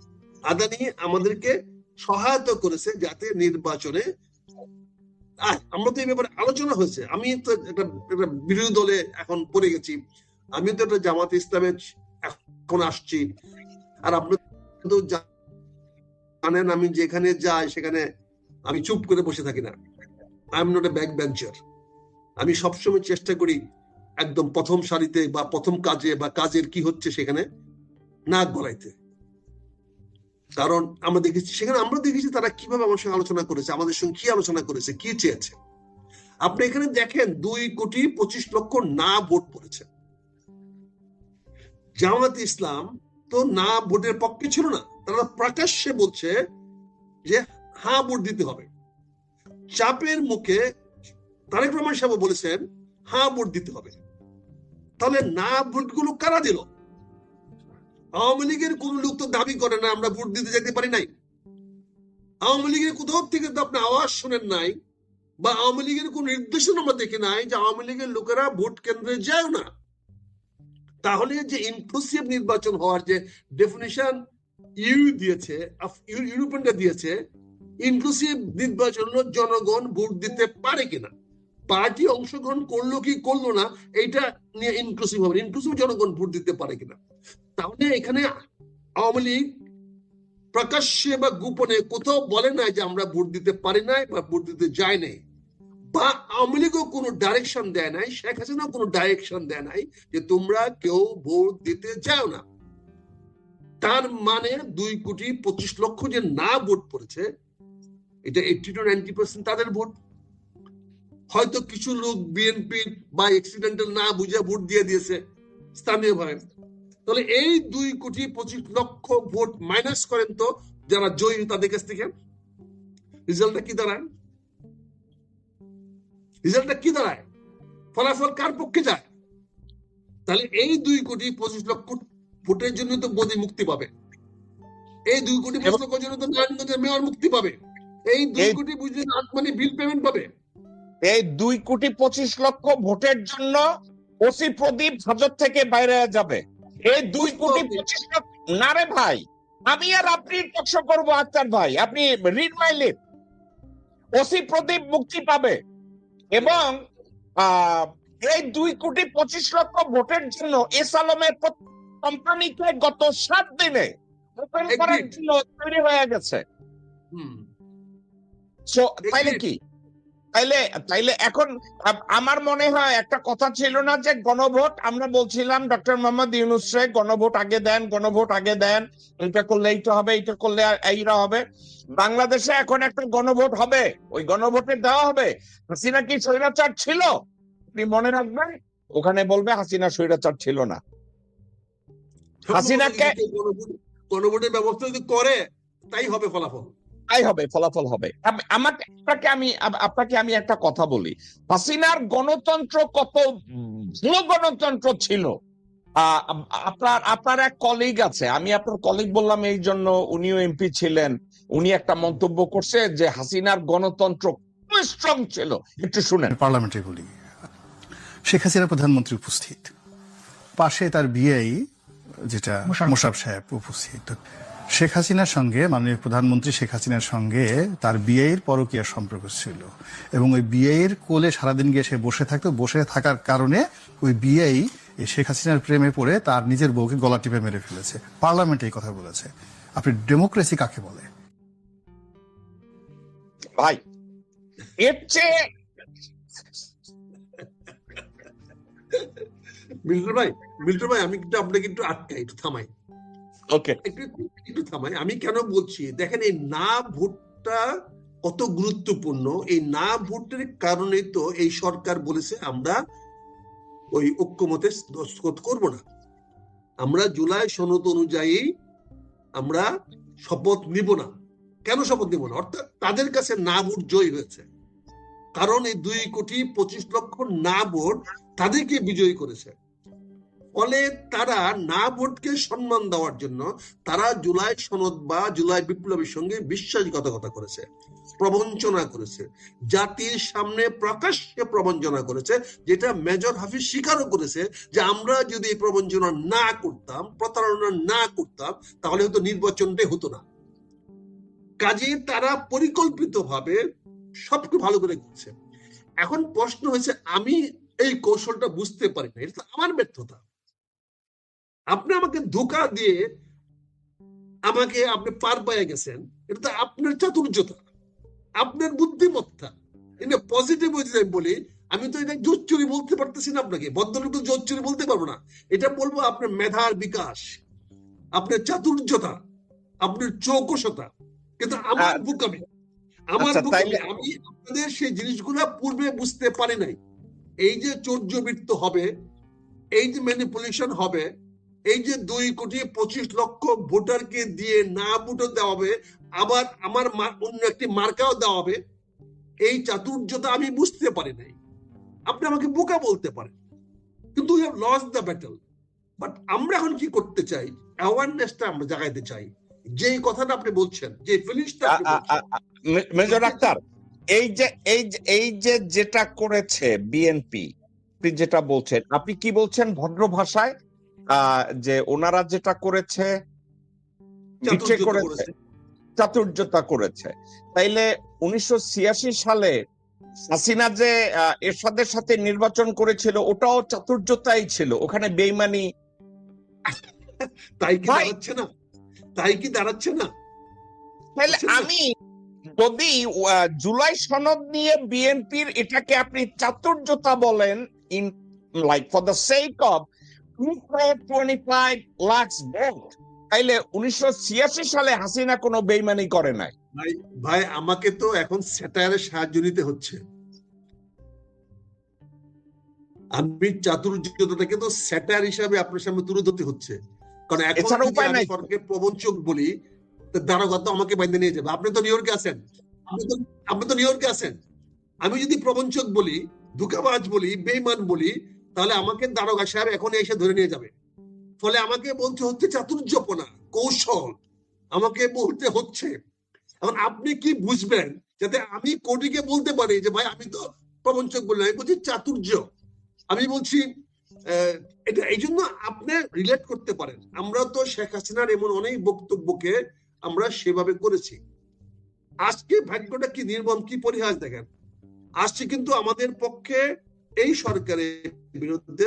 আদানি আমাদেরকে সহায়তা করেছে যাতে নির্বাচনে, আমরা তো এই ব্যাপারে আলোচনা হয়েছে। আমি তো একটা বিরোধী দলে এখন পড়ে গেছি, আমি তো একটা জামাত ইসলামে এখন আসছি, আর আপনারা তো জানেন আমি যেখানে যাই সেখানে আমি চুপ করে বসে থাকি না। I am not a back bencher. আমি সবসময় চেষ্টা করি একদম প্রথম সারিতে বা প্রথম কাজে বা কাজের কি হচ্ছে সেখানে নাক গলাইতে। কারণ আমরা দেখেছি তারা কিভাবে আমার সঙ্গে আলোচনা করেছে, আমাদের সঙ্গে কি আলোচনা করেছে, কি চেয়েছে। আপনি এখানে দেখেন 2,25,00,000 না ভোট পড়েছে। জামাত ইসলাম তো না ভোটের পক্ষে ছিল না, তারা প্রকাশ্যে বলছে যে হ্যাঁ ভোট দিতে হবে। চাপের মুখে তারেক রহমান সাহেব বলেছেন হ্যাঁ ভোট দিতে হবে। তাহলে না ভোটগুলো কারা দিল? আওয়ামী লীগের কোন লোক তো দাবি করে না আমরা ভোট দিতে যেতে পারি নাই। আওয়ামী লীগের কোথাও থেকে তো আপনি আওয়াজ শোনেন নাই, বা আওয়ামী লীগের কোন নির্দেশনা আমরা দেখি নাই যে আওয়ামী লীগের লোকেরা ভোট কেন্দ্রে যায় না। তাহলে যে ইনক্লুসিভ নির্বাচন হওয়ার যে ডেফিনিশন ইউরোপিয়ানরা দিয়েছে, ইনক্লুসিভ নির্বাচন হলো জনগণ ভোট দিতে পারে কিনা, পার্টি অংশগ্রহণ করলো কি করলো না এইটা নিয়ে ইনক্লুসিভ হবে, ইনক্লুসিভ জনগণ ভোট দিতে পারে কিনা। তাহলে এখানে আওয়ামী লীগ প্রকাশ্যে বা গোপনে কোথাও বলে নাই যে আমরা ভোট দিতে পারি নাই বা ভোট দিতে যাই নাই, বা আওয়ামী লীগও কোনো ডাইরেকশন দেয় নাই, শেখ হাসিনা কোনো ডাইরেকশন দেয় নাই যে তোমরা কেউ ভোট দিতে যাও না। তার মানে 2,25,00,000 যে না ভোট পড়েছে, এটা 80 to 90% তাদের ভোট। হয়তো কিছু লোক বিএনপি বা এক্সিডেন্টাল না বুঝে ভোট দিয়ে দিয়েছে স্থানীয় ভাবে। তাহলে এই 2,25,00,000 ভোট মাইনাস করেন তো যারা জয়ী তাদের কাছ থেকে, রেজাল্টটা কি দাঁড়ায়? রেজাল্টটা কি দাঁড়ায়? ফলাফল কার পক্ষে যায়? তাহলে এই 2,25,00,000 ভোটের জন্য তো মোদি মুক্তি পাবে, এই 2,25,00,000 জন্য তো নারায়ণগঞ্জের মেয়র মুক্তি পাবে, এই 2,25,00,000 আত্মানি বিল পেমেন্ট পাবে। এই 2,25,00,000 ভোটের জন্য ওসি প্রদীপ হাজত থেকে বাইরে যাবে। এই 2,25,00,000 না রে ভাই, আমি আর আপনি টকশো করবো আক্তার ভাই, আপনি রিড মাই লিপ। ওসি প্রদীপ মুক্তি পাবে এবং এই 2,25,00,000 ভোটের জন্য এস আলমের কোম্পানিকে গত 7 দিনে ওপেন করার জন্য তৈরি হয়ে গেছে। তাইলে কি, তাইলে এখন আমার মনে হয় একটা কথা ছিল না যে গণভোট, আমরা বলছিলাম ডক্টর মোহাম্মদ ইউনূস গণভোট আগে দেন, গণভোট আগে দেন, এটা করলে এইটা হবে, এটা করলে এইটা হবে। বাংলাদেশে এখন একটা গণভোট হবে, ওই গণভোটে দেওয়া হবে হাসিনা কি স্বৈরাচার ছিল, আপনি মনে রাখবেন ওখানে বলবে হাসিনা স্বৈরাচার ছিল না। হাসিনাকে গণভোটের ব্যবস্থা যদি করে তাই হবে ফলাফল, তাই হবে ফলাফল হবে। আপনাকে আমি একটা কথা বলি, হাসিনার গণতন্ত্র কত ভালো গণতন্ত্র ছিল। আপনার এক কলিগ আছে, আমি আপনার কলিগ বললাম এই জন্য, উনিও এমপি ছিলেন, উনি একটা মন্তব্য করছে যে হাসিনার গণতন্ত্র খুব স্ট্রং ছিল। একটু শুনেন। পার্লামেন্টে বলি, শেখ হাসিনা প্রধানমন্ত্রী উপস্থিত, পাশে তার বিআই যেটা মোশাররফ সাহেব উপস্থিত। শেখ হাসিনার সঙ্গে, মাননীয় প্রধানমন্ত্রী শেখ হাসিনার সঙ্গে তার বিআইয়ের পরকীয়া সম্পর্ক ছিল এবং ওই বিআইয়ের কোলে সারাদিন গিয়ে সে বসে থাকতো। বসে থাকার কারণে ওই বিআই শেখ হাসিনার প্রেমে পড়ে তার নিজের বউকে গলা টিপে মেরে ফেলেছে। পার্লামেন্টে এই কথা বলেছে। আপনি ডেমোক্রেসি কাকে বলে ভাই? এর চেয়ে মিল্টন ভাই আমি কিন্তু আপনাকে একটু আটকাই, একটু থামাই। ওকে, একটু থামাই। আমি কেন বলছি দেখেন, এই না ভোটটা কত গুরুত্বপূর্ণ। এই না ভোটের কারণে তো এই সরকার বলেছে আমরা ওই ঐক্যমতে দস্তখত করব না, আমরা জুলাই সনদ অনুযায়ী আমরা শপথ নিব না। কেন শপথ নিব না? অর্থাৎ তাদের কাছে না ভোট জয়ী হয়েছে, কারণ এই 2,25,00,000 না ভোট তাদেরকে বিজয়ী করেছে। ফলে তারা না ভোটকে সম্মান দেওয়ার জন্য তারা জুলাই সনদ বা জুলাই বিপ্লবের সঙ্গে বিশ্বাসঘাতকতা করেছে, প্রবঞ্চনা করেছে, জাতির সামনে প্রকাশ্যে প্রবঞ্চনা করেছে, যেটা মেজর হাফিজ স্বীকারও করেছে যে আমরা যদি এই প্রবঞ্চনা না করতাম, প্রতারণা না করতাম, তাহলে হয়তো নির্বাচনটাই হতো না। কাজে তারা পরিকল্পিতভাবে সবকে ভালো করে করছে। এখন প্রশ্ন হয়েছে আমি এই কৌশলটা বুঝতে পারি না, এটা তো আমার ব্যর্থতা। আপনি আমাকে ধোঁকা দিয়ে আপনি পার পেয়ে গেছেন, এটা তো আপনার চাতুর্যতা, আপনার বুদ্ধিমত্তা। এটা পজিটিভ যদি আমি বলি, আমি তো এটা জোচ্চুরি বলতে পারতেছি না আপনাকে, ভদ্রলোক তো জোচ্চুরি বলতে পারবো না, এটা বলবো আপনার মেধার বিকাশ, আপনার চাতুর্যতা, আপনার চৌকসতা। কিন্তু আমার বুকামি, আমি আপনাদের সেই জিনিসগুলো পূর্বে বুঝতে পারি নাই। এই যে চৌর্যবৃত্ত হবে, এই যে ম্যানিপুলেশন হবে, এই যে 2,25,00,000 ভোটারকে দিয়ে না ভোটও দেওয়া হবে, আবার আমার অন্য একটি মার্কাও দেওয়া হবে, এই চাতুর্যতা আমি বুঝতে পারি নাই। আপনি আমাকে বোকা বলতে পারেন, কিন্তু we have lost the battle. But আমরা এখন কি করতে চাই, অ্যাওয়ারনেসটা আমরা জাগাইতে চাই। যে কথাটা আপনি বলছেন, যে ফিলিংসটা মেজর আক্তার, এই যে যেটা করেছে বিএনপি, আপনি যেটা বলছেন, আপনি কি বলছেন ভদ্র ভাষায়? যে ওনারা যেটা করেছে চাতুর্যতা করেছে। তাইলে 1986 সালে হাসিনা যে এরশাদের সাথে নির্বাচন করেছিল, ওটাও চাতুর্যতাই ছিল, ওখানে বেইমানি। তাই কি দাঁড়াচ্ছে না? তাহলে আমি যদি জুলাই সনদ নিয়ে বিএনপির এটাকে আপনি চাতুর্যতা বলেন, in like for the sake of 2.25 lakh vote, তাইলে 1986 সালে হাসিনা কোনো বেইমানি করে নাই। ভাই আমাকে তো এখন স্যাটায়ারের সাহায্য নিতে হচ্ছে। আমি চাতুর্যতাটাকে তো স্যাটায়ার হিসাবে আপনার সামনে তুলে ধরতে হচ্ছে, কারণ এখন আমি সরকারকে প্রবঞ্চক বলি, দারোগা তো আমাকে বাইন্দে নিয়ে যাবে। আপনি তো নিউ ইয়র্কে আছেন, আমি যদি প্রবঞ্চক বলি, ধোঁকাবাজ বলি, বেঈমান বলি, তাহলে আমাকে দারোগা সাহেব এখন এসে ধরে নিয়ে যাবে। ফলে আমাকে বলতে হচ্ছে চাতুর্যপনা, কৌশল আমাকে বলতে হচ্ছে। এখন আপনি কি বুঝবেন যাতে আমি কোটিকে বলতে পারি যে ভাই আমি তো প্রবঞ্চক বলি, আমি বলছি চাতুর্য, আমি বলছি এটা। এই জন্য আপনি রিলেট করতে পারেন। আমরা তো শেখ হাসিনার এমন অনেক বক্তব্যকে আমরা সেভাবে করেছি। আজকে ভাগ্যটা কি নির্মম, কি পরিহাস দেখেন, আসছে কিন্তু আমাদের পক্ষে এই সরকারের বিরুদ্ধে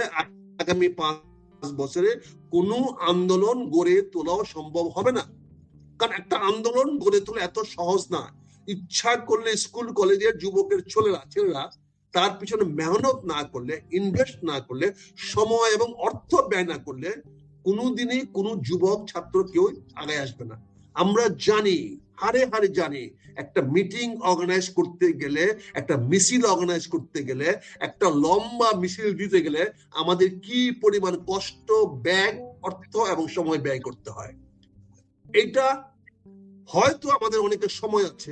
আগামী 5 বছরে কোনো আন্দোলন গড়ে তোলাও সম্ভব হবে না। কারণ একটা আন্দোলন গড়ে তোলা এত সহজ না। ইচ্ছা করলে স্কুল কলেজের যুবকের ছেলেরা তার পিছনে মেহনত না করলে, ইনভেস্ট না করলে, সময় এবং অর্থ ব্যয় না করলে কোনোদিনই কোনো যুবক ছাত্র কেউ আগায় আসবে না। আমরা জানি, হারে জানি, একটা মিটিং অর্গানাইজ করতে গেলে, একটা মিছিল অর্গানাইজ করতে গেলে, একটা লম্বা মিছিল দিতে গেলে আমাদের কি পরিমাণ কষ্ট, ব্যয়, অর্থ এবং সময় ব্যয় করতে হয়। এটা হয়তো আমাদের অনেকের সময় আছে,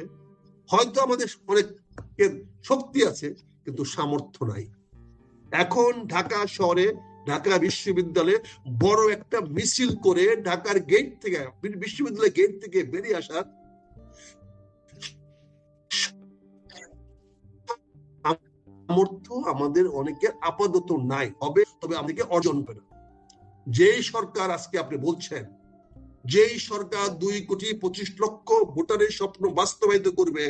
হয়তো আমাদের অনেকের শক্তি আছে, কিন্তু সামর্থ্য নাই। এখন ঢাকা শহরে, ঢাকা বিশ্ববিদ্যালয়ে বড় একটা মিছিল করে ঢাকার গেট থেকে, বিশ্ববিদ্যালয়ের গেট থেকে বেরিয়ে আসার সামর্থ্য আমাদের অনেকের আপাতত নাই, হবে, তবে আমাদেরকে অর্জন করে। যেই সরকার আজকে আপনি বলছেন, যেই সরকার 2,25,00,000 ভোটারের স্বপ্ন বাস্তবায়িত করবে,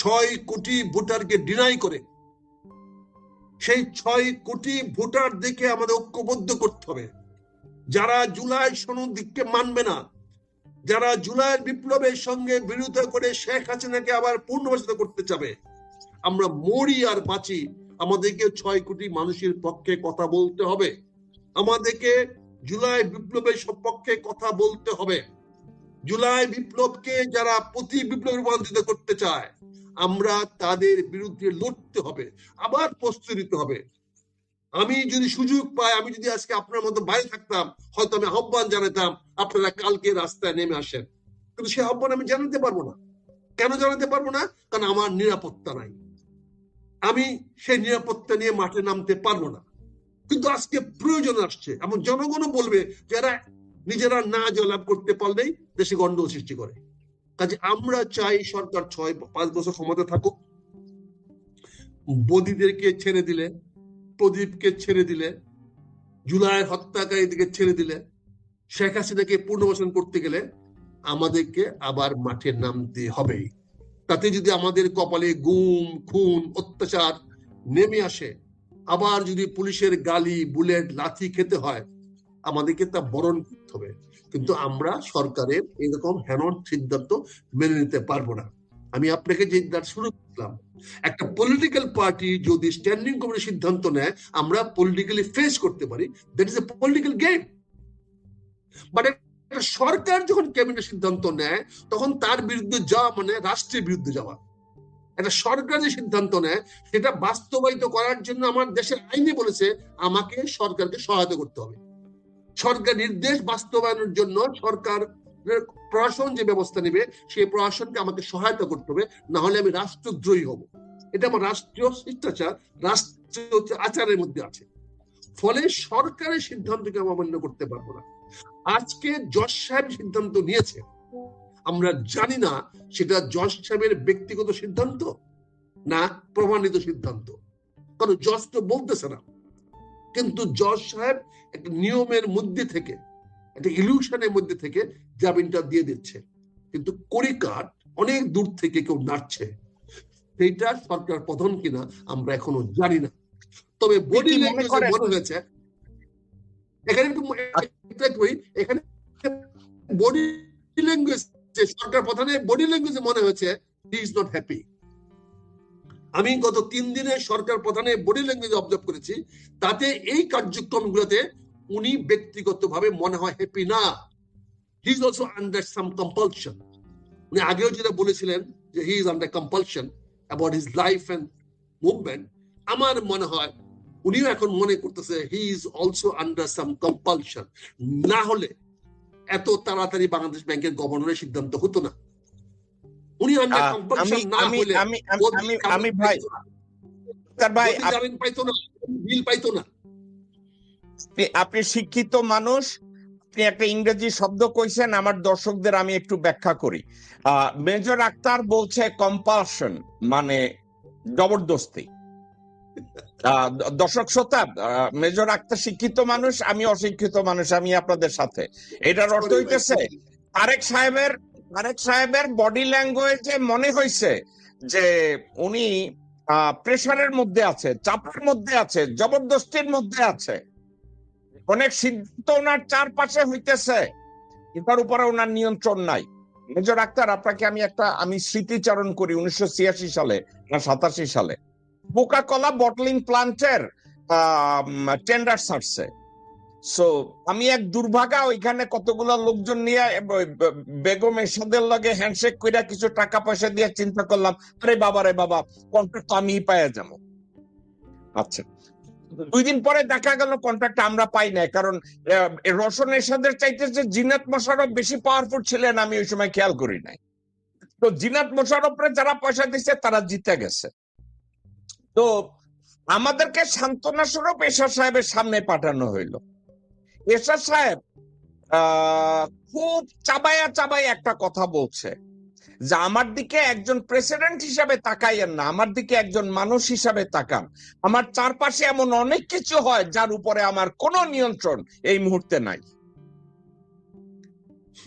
6 কোটি ভোটারকে ডিনাই করে, সেই 6 কোটি ভোটার দেখে আমাদের ঐক্যবদ্ধ করতে হবে। যারা জুলাই সনদকে মানবে না, যারা জুলাইয়ের বিপ্লবের সঙ্গে বিরোধিতা করে শেখ হাসিনাকে আবার পুনর্বাসিত করতে চাবে, আমরা মরি আর বাঁচি, আমাদেরকে 6 কোটি মানুষের পক্ষে কথা বলতে হবে। আমাদেরকে জুলাই বিপ্লবের সপক্ষে কথা বলতে হবে। জুলাই বিপ্লবকে যারা প্রতি বিপ্লবে রূপান্তরিত করতে চায়, আমরা তাদের বিরুদ্ধে লড়তে হবে, আবার প্রস্তুতি নিতে হবে। আমি যদি সুযোগ পাই, আমি যদি আজকে আপনার মতো বাইরে থাকতাম, হয়তো আমি আহ্বান জানাতাম আপনারা কালকে রাস্তায় নেমে আসেন, কিন্তু সে আহ্বান আমি জানাতে পারবো না। কেন জানাতে পারবো না? কারণ আমার নিরাপত্তা নাই, আমি সেই নিরাপত্তা নিয়ে মাঠে নামতে পারবো না। কিন্তু আজকে প্রয়োজন আসছে, এমন জনগণও বলবে যারা নিজেরা না জয়লাভ করতে পারলেই দেশে গন্ডগোল সৃষ্টি করে। কাজে আমরা চাই সরকার 5 বছর ক্ষমতা থাকুক, বদিদেরকে ছেড়ে দিলে, প্রদীপকে ছেড়ে দিলে, জুলাইয়ের হত্যাকারীদেরকে ছেড়ে দিলে, শেখ হাসিনাকে পুনর্বাসন করতে গেলে আমাদেরকে আবার মাঠে নামতে হবে। তাতে যদি আমাদের কপালে গুম, খুন, অত্যাচার নেমে আসে, আবার যদি পুলিশের গালি, বুলেট, লাথি খেতে হয়, আমাদেরকে তা বরণ করতে হবে। কিন্তু আমরা সরকারের এরকম হেন সিদ্ধান্ত মেনে নিতে পারবো না। আমি আপনাকে যে শুরু করলাম, একটা পলিটিক্যাল পার্টি যদি স্ট্যান্ডিং কমিটির সিদ্ধান্ত নেয়, আমরা পলিটিক্যালি ফেস করতে পারি, that is a political game. But একটা সরকার যখন ক্যাবিনেট সিদ্ধান্ত নেয়, তখন তার বিরুদ্ধে যাওয়া মানে রাষ্ট্রের বিরুদ্ধে যাওয়া। একটা সরকার যে সিদ্ধান্ত নেয়, সেটা বাস্তবায়িত করার জন্য আমার দেশের আইনে বলেছে আমাকে সরকারকে সহায়তা করতে হবে। সরকার নির্দেশ বাস্তবায়নের জন্য সরকার প্রশাসন যে ব্যবস্থা নেবে, সেই প্রশাসনকে আমাকে সহায়তা করতে হবে, না হলে আমি রাষ্ট্রদ্রোহী হব। এটা আমার রাষ্ট্রীয় শিষ্টাচার, রাষ্ট্রীয় আচারের মধ্যে আছে। ফলে সরকারের সিদ্ধান্তকে আমি অমান্য করতে পারবো না। আজকে জজ সাহেব সিদ্ধান্ত নিয়েছে, আমরা জানি না সেটা জজ সাহেবের ব্যক্তিগত সিদ্ধান্ত না প্রমাণিত সিদ্ধান্ত, কারণ জজ তো বলতেছে না। কিন্তু জজ সাহেব একটা নিয়মের মধ্যে থেকে, একটা ইলিউশনের মধ্যে থেকে জামিনটা দিয়ে দিচ্ছে। কিন্তু কড়িকাঠ অনেক দূর থেকে কেউ নাড়ছে, সেইটা সরকার প্রধান কিনা আমরা এখনো জানি না। তবে বডি ল্যাঙ্গুয়েজ মনে হয়েছে, এখানে এখানে বডি ল্যাঙ্গুয়েজ, সরকার প্রধানের বডি ল্যাঙ্গুয়েজে মনে হয়েছে হি ইজ নট হ্যাপি। আমি গত 3 দিনে সরকার প্রধানের বডি ল্যাঙ্গুয়েজ অবজার্ভ করেছি, তাতে এই কার্যক্রমগুলোতে উনি ব্যক্তিগতভাবে মনে হয় হ্যাপি না। He is also under some compulsion. উনি আগেও যেটা বলেছিলেন যে he is under compulsion about his life and movement, আমার মনে হয় উনিও এখন মনে করতেছে he is also under some compulsion. না হলে এত তাড়াতাড়ি বাংলাদেশ ব্যাংকের গভর্নরের সিদ্ধান্ত হতো না। উনি আন্ডার কম্পালশন না হলে আমি ভাই জামিন পাইতো না, বিল পাইতো না। আপনি শিক্ষিত মানুষ, আপনি একটা ইংরেজি শব্দ কইছেন, আমার দর্শকদের আমি একটু ব্যাখ্যা করি। মেজর আক্তার বলছে কম্পালশন মানে জবরদস্তি। দর্শক শ্রোতা, মেজর আক্তার শিক্ষিত মানুষ, আমি অশিক্ষিত মানুষ, আমি আপনাদের সাথে। এটার অর্থ হইতেছে তারেক সাহেবের বডি ল্যাঙ্গুয়েজে মনে হয়েছে যে উনি প্রেশারের মধ্যে আছে, চাপের মধ্যে আছে, জবরদস্তির মধ্যে আছে। অনেক সিদ্ধান্ত ওনার চারপাশে হইতেছে, এটার উপরে ওনার নিয়ন্ত্রণ নাই। মেজর আক্তার, আপনাকে আমি স্মৃতিচারণ করি 1986 সালে না 87 সালে কোকা কোলা বটলিং প্লান্টের টেন্ডার ছাড়ছে। সো আমি এক দুর্ভাগা ওইখানে কতগুলো লোকজন নিয়ে বেগম এরশাদের লগে হ্যান্ডশেক কইরা কিছু টাকা পয়সা দিয়ে চিন্তা করলাম, আরে বাবা কন্ট্রাক্ট আমি পাইয়া যাবো। আচ্ছা, 2 দিন পরে দেখা গেল কন্ট্রাক্ট আমরা পাই নাই, কারণ রওশন এরশাদের চাইতে যে জিনাত মোশাররফ বেশি পাওয়ারফুল ছিলেন আমি ওই সময় খেয়াল করি নাই। তো জিনাত মোশাররফরে যারা পয়সা দিচ্ছে তারা জিতে গেছে। তো আমাদেরকে সান্ত্বনা স্বরূপ এরশাদ সাহেবের সামনে পাঠানো হইলো। এরশাদ সাহেব খুব চাবায়া একটা কথা বলছে যে আমার দিকে একজন প্রেসিডেন্ট হিসাবে তাকাইয়েন না, আমার দিকে একজন মানুষ হিসাবে তাকান। আমার চারপাশে এমন অনেক কিছু হয় যার উপরে আমার কোনো নিয়ন্ত্রণ এই মুহূর্তে নাই।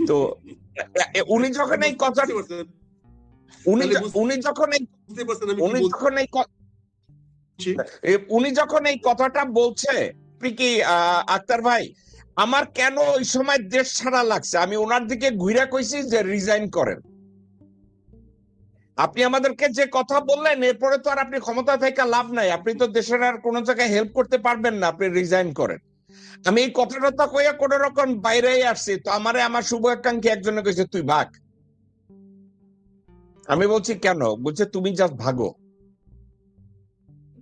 তো উনি যখন এই কথা উনি যখন এই কথাটা বলছে, কি আক্তার ভাই, আমার কেন ওই সময় দেশ ছাড়া লাগছে, আমি ওনার দিকে ঘুরে কইছি যে রিজাইন করেন। আপনি আমাদেরকে যে কথা বললেন, এরপরে তো আর আপনি ক্ষমতা থেকে লাভ নাই, আপনি তো দেশের আর কোন জায়গায় হেল্প করতে পারবেন না, আপনি রিজাইন করেন। আমি এই কথাটা তো কইয়া কোন রকম বাইরে আসছি, তো আমার শুভাকাঙ্ক্ষী একজনে কইছে তুই ভাগ। আমি বলছি কেন? বলছে তুমি জাস্ট ভাগো,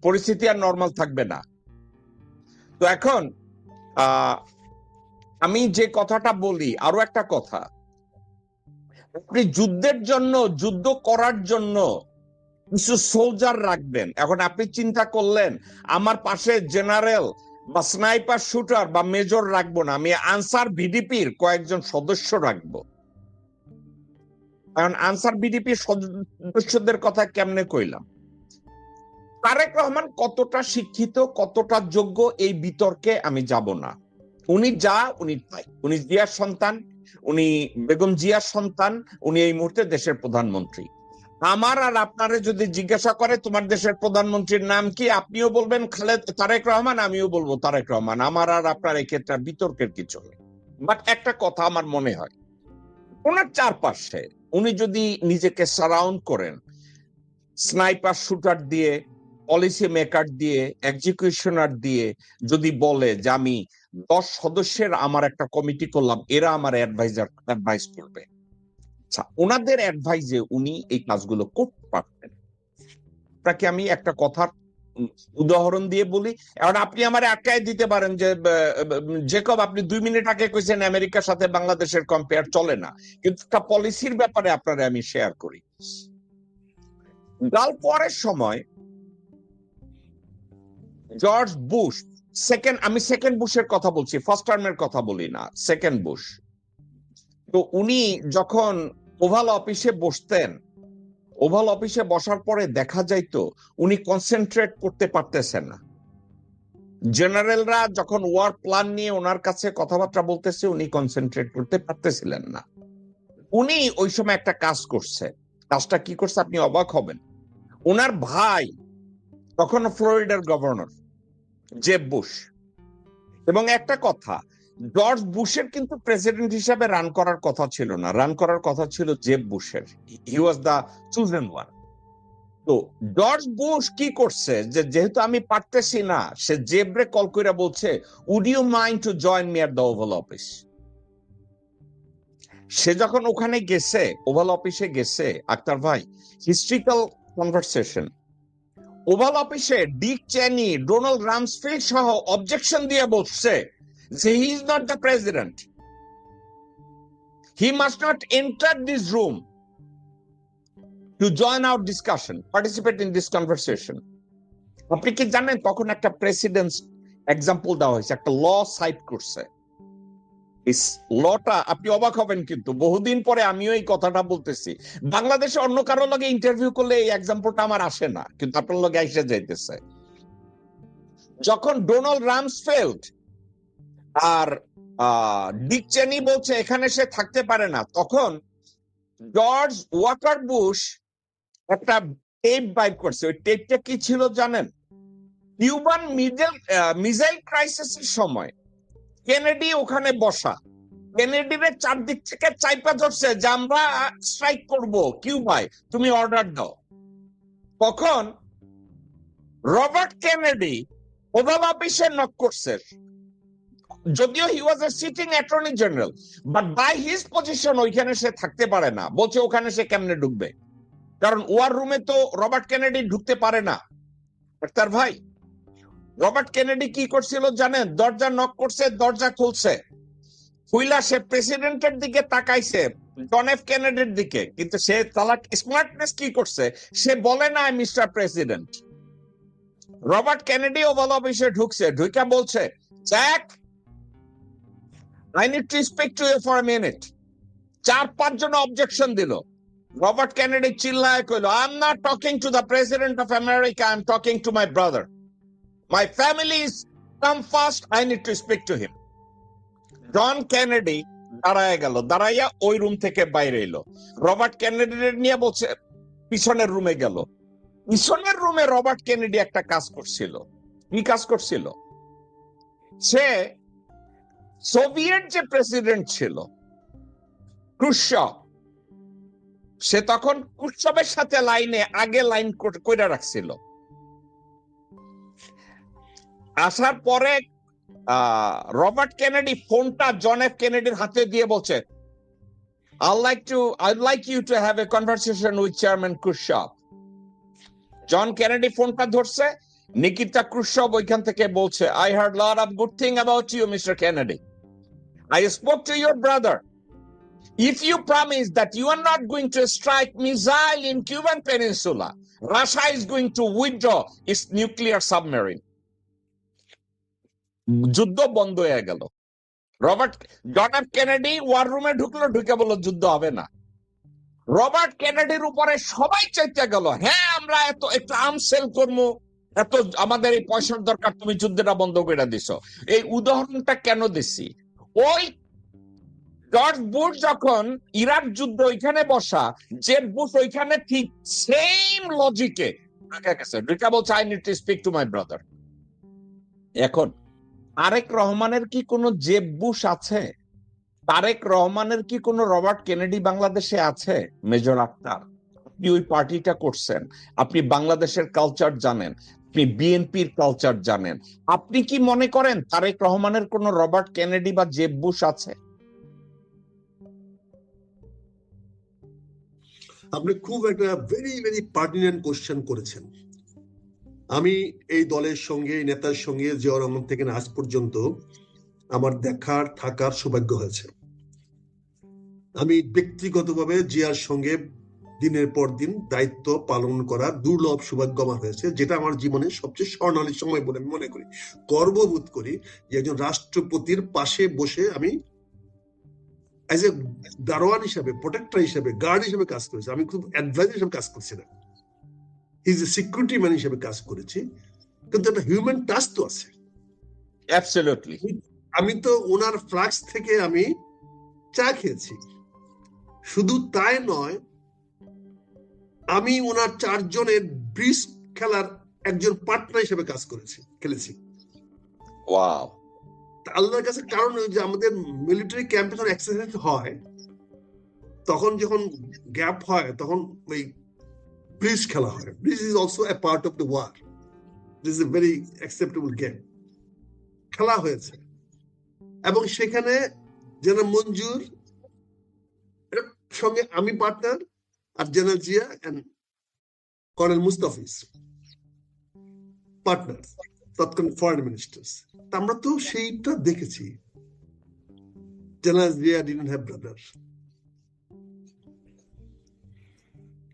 পরিস্থিতি আর নরমাল থাকবে না। তো এখন আমি যে কথাটা বলি, আরো একটা কথা, আপনি যুদ্ধ করার জন্য কিছু সোলজার রাখবেন। এখন আপনি চিন্তা করলেন আমার পাশে জেনারেল বা স্নাইপার শুটার বা মেজর রাখবো না, আমি আনসার ভিডিপির কয়েকজন সদস্য রাখবো। কারণ আনসার ভিডিপির সদস্যদের কথা কেমনে কইলাম? তারেক রহমান কতটা শিক্ষিত, কতটা যোগ্য এই বিতর্কে আমি যাব না। উনি যা, উনি তাই, উনি জিয়ার সন্তান, উনি বেগম জিয়ার সন্তান, উনি এই মুহূর্তে দেশের প্রধানমন্ত্রী। আমার আর আপনারে যদি জিজ্ঞাসা করে তোমার দেশের প্রধানমন্ত্রীর নাম কি, আপনিও বলবেন তারেক রহমান, আমিও বলবো তারেক রহমান। আমার আর আপনার এই ক্ষেত্রে বিতর্কের কিছু নেই। বাট একটা কথা আমার মনে হয়, ওনার চারপাশে উনি যদি নিজেকে সারাউন্ড করেন স্নাইপার শুটার দিয়ে, পলিসি মেকার দিয়ে, এক্সিকিউশনার দিয়ে, যদি বলে যে আমি 10 সদস্যের আমার একটা কমিটি করলাম, এরা আমার অ্যাডভাইস করবে, আচ্ছা ওনাদের অ্যাডভাইসে উনি এই কাজগুলো করতে পারতেন। আপনাকে আমি একটা কথার উদাহরণ দিয়ে বলি, এখন আপনি আমার আটকায় দিতে পারেন যে জেকব আপনি 2 মিনিট আগে কইছেন আমেরিকার সাথে বাংলাদেশের কম্পেয়ার চলে না, কিন্তু একটা পলিসির ব্যাপারে আপনারা আমি শেয়ার করি। গালফ ওয়ারের সময় জর্জ বুশ আমি সেকেন্ড বুশের কথা বলছি, ফার্স্ট টার্মের কথা বলি না, সেকেন্ড বুশ। তো উনি যখন ওভাল অফিসে বসতেন, ওভাল অফিসে বসার পরে দেখা যাইতো উনি কনসেন্ট্রেট করতে পারতেছেন না। জেনারেলরা যখন ওয়ার প্ল্যান নিয়ে ওনার কাছে কথাবার্তা বলতেছে, উনি কনসেন্ট্রেট করতে পারতেছিলেন না। উনি ওই সময় একটা কাজ করছে, কাজটা কি করছে আপনি অবাক হবেন। ওনার ভাই তখন ফ্লোরিডার গভর্নর জেব বুশ, এবং একটা কথা, জর্জ বুশের কিন্তু প্রেসিডেন্ট হিসাবে রান করার কথা ছিল না, রান করার কথা ছিল জেব বুশের। হি ওয়াজ দা চুজেন ওয়ান। তো জর্জ বুশ কি করছে, যে যেহেতু আমি পারতেছি না, সে জেবরে কল করে বলছে would you mind to join me at the Oval Office. সে যখন ওখানে গেছে, ওভাল অফিসে গেছে, আক্তার ভাই, হিস্ট্রিক্যাল কনভারসেশন, ওভাল অফিসে ডিক চেনি, ডোনাল্ড রামসফিল্ড সহ অবজেকশন দিয়ে বলছে যে he is not the president, he must not enter this room to join our discussion, participate in this conversation. আপনি কি জানেন তখন একটা প্রেসিডেন্ট এক্সাম্পল দেওয়া হয়েছে, একটা ল সাইট করছে। লটা আপনি অবাক হবেন, কিন্তু বহুদিন পরে আমিও এই কথাটা বলতেছি। বাংলাদেশে অন্য কারো লগে ইন্টারভিউ করলে এই এক্সাম্পলটা আমার আসে না, কিন্তু আপনার লগে এসে যাইতেছে। যখন ডোনাল্ড রামসফেল্ড আর ডিক চেনি বলছে এখানে সে থাকতে পারে না, তখন জর্জ ওয়াকার বুশ একটা টেপ বাইর করছে। ওই টেপটা কি ছিল জানেন? কিউবান মিসাইল ক্রাইসিসের সময় কেনেডি ওখানে বসা, কেনেডির চারদিক থেকে চাইপা ধরছে যে আমরা স্ট্রাইক করব কিউবায়, তুমি অর্ডার দাও। তখন রবার্ট কেনেডি ওভাল অফিসে নক করছে, যদিও he was a sitting attorney general, but by his position ওইখানে সে থাকতে পারে না। বলছে ওখানে সে কেমনে ঢুকবে, কারণ ওয়ার রুমে তো রবার্ট কেনেডি ঢুকতে পারে না। তার ভাই রবার্ট কেনেডি কি করছিল জানেন? দরজা নক করছে, দরজা খুলছে, খুইলা সে প্রেসিডেন্টের দিকে তাকাইছে, জন এফ কেনেডির দিকে, কিন্তু সে চালাক স্মার্টনেস কি করছে, সে বলে না mister president. Robert Kennedy oval অফিসে ঢুকছে, ঢুকা বলছে Jack I need to speak to you for a minute. 4-5 জন অবজেকশন দিল। রবার্ট কেনেডি চিল্লায় কইল, I am not talking to the president of America, I am talking to my brother, my family is come first, I need to speak to him. John Kennedy দাঁড়ায় গেল, দাঁড়াইয়া ওই রুম থেকে বাইরে এলো। রবার্ট কেনেডি নিয়ে বলছে পিছনের রুমে গেল। পিছনের রুমে রবার্ট কেনেডি একটা কাজ করছিল। কি কাজ করছিল? সে সোভিয়েত যে প্রেসিডেন্ট ছিল ক্রুশ্চভ, সে তখন ক্রুশ্চভের সাথে আগে লাইন কইরা রাখছিল। আসার পরে রবার্ট কেনেডি ফোনটা জন এফ কেনেডির হাতে দিয়ে বলছে, I'd like you to have a conversation with Chairman Khrushchev. John Kennedy ফোনটা ধরছে, নিকিতা ক্রুশ্চভ ওইখান থেকে বলছে, I heard a lot of good thing about you, Mr. Kennedy. I spoke to your brother. If you promise that you are not going to strike missile in Cuban Peninsula, Russia is going to withdraw its nuclear submarine. যুদ্ধ বন্ধ হয়ে গেল। জন এফ কেনেডি ওয়ার রুমে ঢুকলো, ঢুকে বলল যুদ্ধ হবে না। রবার্ট কেনেডির উপরে সবাই চাইতে গেল, হ্যাঁ আমরা একটু আর্মস সেল করবো, এত আমাদের এই পয়সার দরকার, তুমি যুদ্ধটা বন্ধ করে দিছো। এই উদাহরণটা কেন দিছি? ওই জর্জ বুশ যখন ইরাক যুদ্ধ ওইখানে বসা, জেব বুশ ওইখানে ঠিক সেম লজিকে ঢুকে বলছে I need to speak two my brother. এখন তারেক রহমানের কি কোনো জেব বুশ আছে? তারেক রহমানের কি কোনো রবার্ট কেনেডি বাংলাদেশে আছে? মেজর আক্তার, আপনি ওই পার্টিটা করছেন, আপনি বাংলাদেশের কালচার জানেন, আপনি বিএনপির কালচার জানেন, আপনি কি মনে করেন তারেক রহমানের কোনো রবার্ট কেনেডি বা জেব বুশ আছে? আপনি খুব একটা ভেরি ভেরি পার্টিনেন্ট কোশ্চেন করেছেন। আমি এই দলের সঙ্গে, এই নেতার সঙ্গে জিয়াউর রহমান থেকে আজ পর্যন্ত আমার দেখার থাকার সৌভাগ্য হয়েছে। আমি ব্যক্তিগতভাবে জিয়ার সঙ্গে দিনের পর দিন দায়িত্ব পালন করার দুর্লভ সৌভাগ্য আমার হয়েছে, যেটা আমার জীবনের সবচেয়ে স্বর্ণালী সময় বলে আমি মনে করি। গর্ববোধ করি যে একজন রাষ্ট্রপতির পাশে বসে আমি অ্যাজ এ দারোয়ান হিসাবে, প্রোটেক্টর হিসাবে, গার্ড হিসাবে কাজ করেছি। আমি খুব অ্যাডভাইজার হিসাবে কাজ করছি না, ইজ এ সিকিউরিটি ম্যান হিসাবে কাজ করেছি, কিন্তু একটা হিউম্যান টাচ তো আছে। অ্যাবসলিউটলি। আমি তো ওনার ফ্লাক্স থেকে আমি চা খেয়েছি। শুধু তাই নয়, আমি ওনার 4 জনের ব্রিজ খেলার একজন পার্টনার হিসেবে কাজ খেলেছি। ওয়াও। আল্লাহর কাছে কারণ যে আমাদের মিলিটারি ক্যাম্পে যখন এক্সারসাইজ হয়, তখন যখন গ্যাপ হয়, তখন ওই ব্রিজ খেলা হয়। Bridge is also a part of the war. This is a very acceptable game. খেলা হয়েছে এবং সেখানে জেনারেল মঞ্জুর সঙ্গে আমি পার্টনার, আর general Zia and colonel Mustafiz partner, তৎকালীন ফরেন মিনিস্টার্স। আমরা তো সেইটা দেখেছি। General Zia didn't have brother.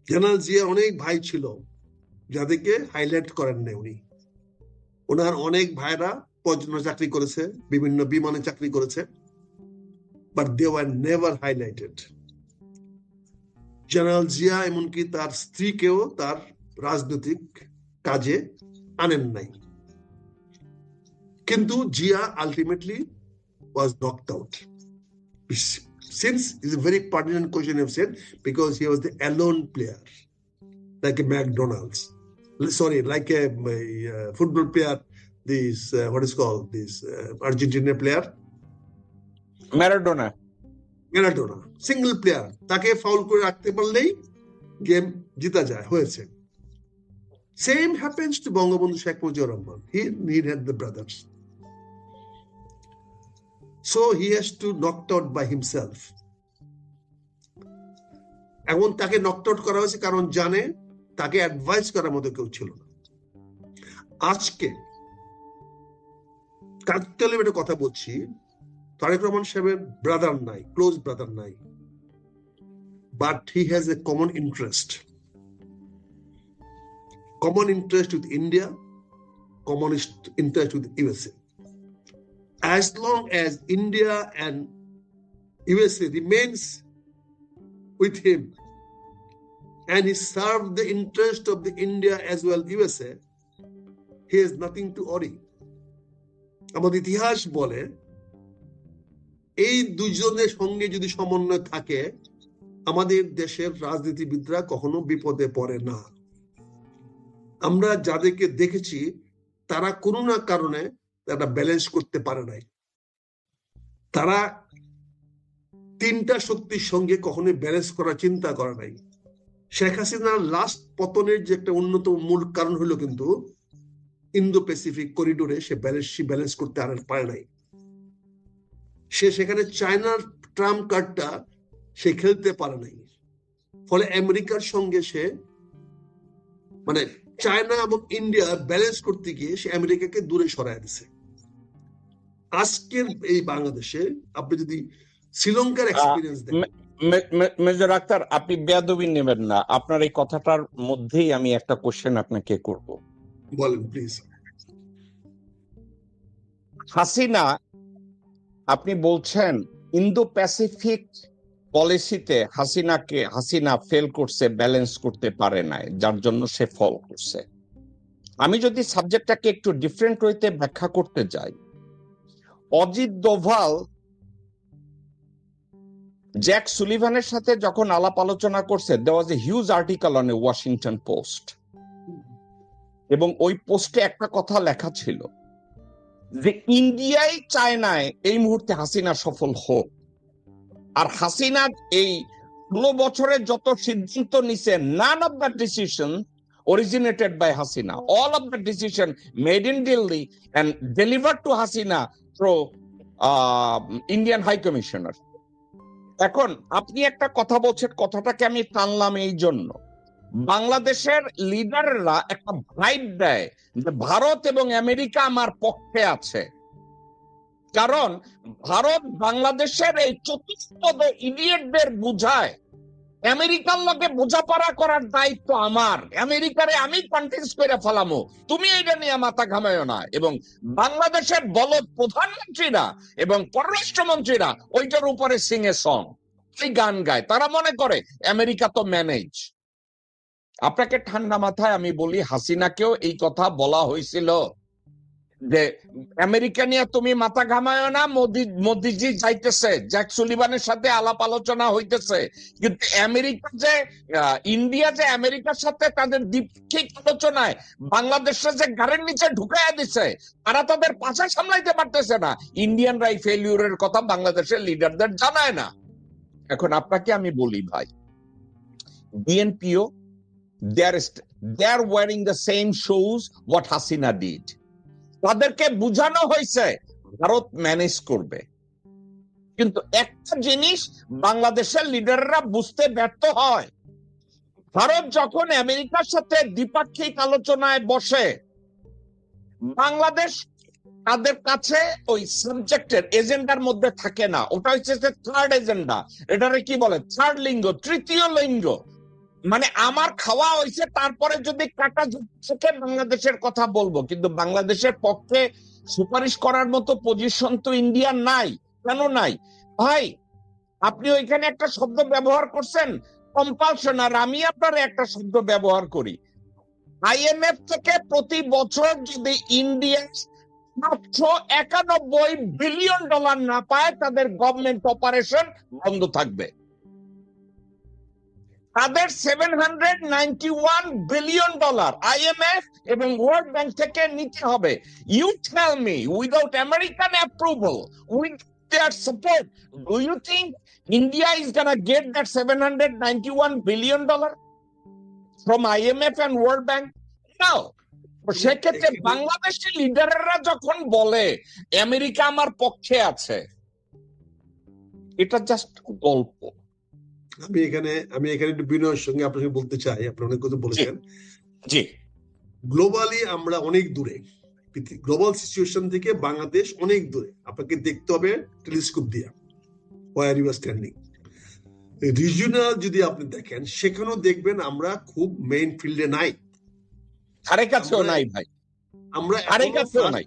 General Zia অনেক ভাই ছিল যাদেরকে হাইলাইট করেন না উনি। ওনার অনেক ভাইরা পর্যটন চাকরি করেছে, বিভিন্ন বিমানে চাকরি করেছে, but they were never highlighted. General Zia এমনকি তার স্ত্রীকেও তার রাজনৈতিক কাজে আনেন নাই, কিন্তু Zia ultimately was knocked out. Since it's a very pertinent question you've said, because he was the alone player, like a McDonald's. Sorry, like a football player, this what is called this Argentina player, Maradona. Single player, তাকে ফাউল করে রাখতে পারলেই গেম জিতা যায়, হয়েছে। Same happens to Bangabandhu Sheikh Mujibur Rahman. He had the brothers. So he has to knocked out by himself. এখন তাকে নকড আউট করা হয়েছে কারণ জানে তাকে অ্যাডভাইস করার মতো কেউ ছিল না। আজকে কাকতালীয় একটা কথা বলছি, তারেক রহমান সাহেবের ব্রাদার নাই, ক্লোজ ব্রাদার নাই, but he has a common interest with India, common interest with USA. As long as India and USA remains with him and he served the interest of the India as well USA, he has nothing to worry. আমাদের ইতিহাস বলে এই দুজনের সঙ্গে যদি সমন্বয় থাকে, আমাদের দেশের রাজনীতিবিদরা কখনো বিপদে পড়ে না। আমরা যাদেরকে দেখেছি তারা কোনো না কারণে একটা ব্যালেন্স করতে পারে নাই। তারা 3টা শক্তির সঙ্গে কখনোই ব্যালেন্স করার চিন্তা করে নাই। শেখ হাসিনার লাস্ট পতনের যে একটা অন্যতম মূল কারণ হলো কিন্তু ইন্দো প্যাসিফিক করিডোরে সে ব্যালেন্স করতে আর পারে নাই। সে সেখানে চায়নার ট্রাম্প কার্ডটা সে খেলতে পারে নাই। ফলে আমেরিকার সঙ্গে সে মানে চায়না এবং ইন্ডিয়া ব্যালেন্স করতে গিয়ে সে আমেরিকাকে দূরে সরায় দিছে। আজকের এই বাংলাদেশে আপনি যদি শ্রীলঙ্কার এক্সপিরিয়েন্স দেখেন। মেজর আক্তার, আপনি বেয়াদবি নেবেন না, আপনার এই কথাটার মধ্যেই আমি একটা কোশ্চেন আপনাকে করব। বলেন প্লিজ। আপনি বলছেন ইন্দো প্যাসিফিক পলিসিতে হাসিনা ফেল করছে, ব্যালেন্স করতে পারে নাই, যার জন্য সে ফল করছে। আমি যদি সাবজেক্টটাকে একটু ডিফারেন্ট ওয়েতে ব্যাখ্যা করতে যাই, অজিত দোভাল জ্যাক সুলিভানের সাথে যখন আলাপ আলোচনা করছে, there was a huge article on a Washington Post, এবং ওই পোস্টে একটা কথা লেখা ছিল যে ইন্ডিয়াই চায় না এই মুহূর্তে হাসিনা সফল হোক, আর হাসিনা এই 16 বছরে যত সিদ্ধান্ত নিছে, none of the decision originated by Hasina. All of the decision made in Delhi and delivered to Hasina through Indian High Commissioner. এখন আপনি একটা কথা বলছেন, কথাটাকে আমি টানলাম এই জন্য, বাংলাদেশের লিডাররা একটা ভাইব দেয় যে ভারত এবং আমেরিকা আমার পক্ষে আছে, কারণ ভারত বাংলাদেশের এই চতুষ্পদ ইডিয়েটদের বুঝায় আমেরিকার লগে বোঝাপড়া করার দায়িত্ব আমার, আমেরিকারে আমি কনভিন্স করে ফেলামো, তুমি এইটা নিয়ে মাথা ঘামায়ো না। এবং বাংলাদেশের বলদ প্রধানমন্ত্রীরা এবং পররাষ্ট্রমন্ত্রীরা ওইটার উপরে সিং এ সং, এই গান গায়, তারা মনে করে আমেরিকা তো ম্যানেজ। আপনাকে ঠান্ডা মাথায় আমি বলি, হাসিনাকেও এই কথা বলা হয়েছিল যে আমেরিকা নিয়ে তুমি মাথা ঘামায়ো না, মোদিজি যাইতেছে, জ্যাক সুলিভানের সাথে আলাপ আলোচনা হইতেছে, কিন্তু আমেরিকা যে ইন্ডিয়া যে আমেরিকার সাথে তাদের দ্বিপাক্ষিক আলোচনায় বাংলাদেশে যে গাড়ির নিচে ঢুকাইয়া দিছে, তারা তাদের পাশা সামলাইতে পারতেছে না। ইন্ডিয়ানরা এই ফেলিউরের কথা বাংলাদেশের লিডারদের জানায় না। এখন আপনাকে আমি বলি ভাই, বিএনপিও they are wearing the same shoes what Hasina did. তাদেরকে বুঝানো হয়েছে ভারত ম্যানেজ করবে, কিন্তু একটা জিনিস বাংলাদেশের লিডাররা বুঝতে ব্যর্থ হয়, ভারত যখন আমেরিকার সাথে দ্বিপাক্ষিক আলোচনায় বসে, বাংলাদেশ তাদের কাছে ওই সাবজেক্টের এজেন্ডার মধ্যে থাকে না, ওটা হচ্ছে থার্ড এজেন্ডা, এটারে কি বলে, থার্ড লিঙ্গ, তৃতীয় লিঙ্গ, মানে আমার খাওয়া হয়েছে তারপরে যদি কাটা থেকে বাংলাদেশের কথা বলবো, কিন্তু বাংলাদেশের পক্ষে সুপারিশ করার মতো পজিশন তো ইন্ডিয়ার নাই। কেন নাই ভাই? আপনি ওইখানে একটা শব্দ ব্যবহার করছেন কম্পালশন, আর আমি আপনার একটা শব্দ ব্যবহার করি, আইএমএফ থেকে প্রতি বছর যদি ইন্ডিয়া 791 বিলিয়ন ডলার না পায়, তাদের গভর্নমেন্ট অপারেশন বন্ধ থাকবে। তাদের 791 বিলিয়ন ডলার আইএমএফ এবং ওয়ার্ল্ড ব্যাংক থেকে নিতে হবে। You tell me, without American approval, with their support, do you think India is gonna get that 791 billion dollar from IMF and world bank? Now. সেক্ষেত্রে বাংলাদেশের লিডাররা যখন বলে আমেরিকা আমার পক্ষে আছে, এটা জাস্ট গল্প। আমি এখানে একটু বিনয়ের সঙ্গে আপনাকে বলতে চাই, আপনি অনেক কথা বলেছেন। জি, গ্লোবালি আমরা অনেক দূরে, গ্লোবাল সিচুয়েশন থেকে বাংলাদেশ অনেক দূরে, আপনাকে দেখতে হবে টেলিস্কোপ দিয়ে where you are standing. Regional যদি আপনি দেখেন, সেখানেও দেখবেন আমরা খুব মেইন ফিল্ডে নাই, আরে কাছেও নাই ভাই, আমরা আরে কাছেও নাই,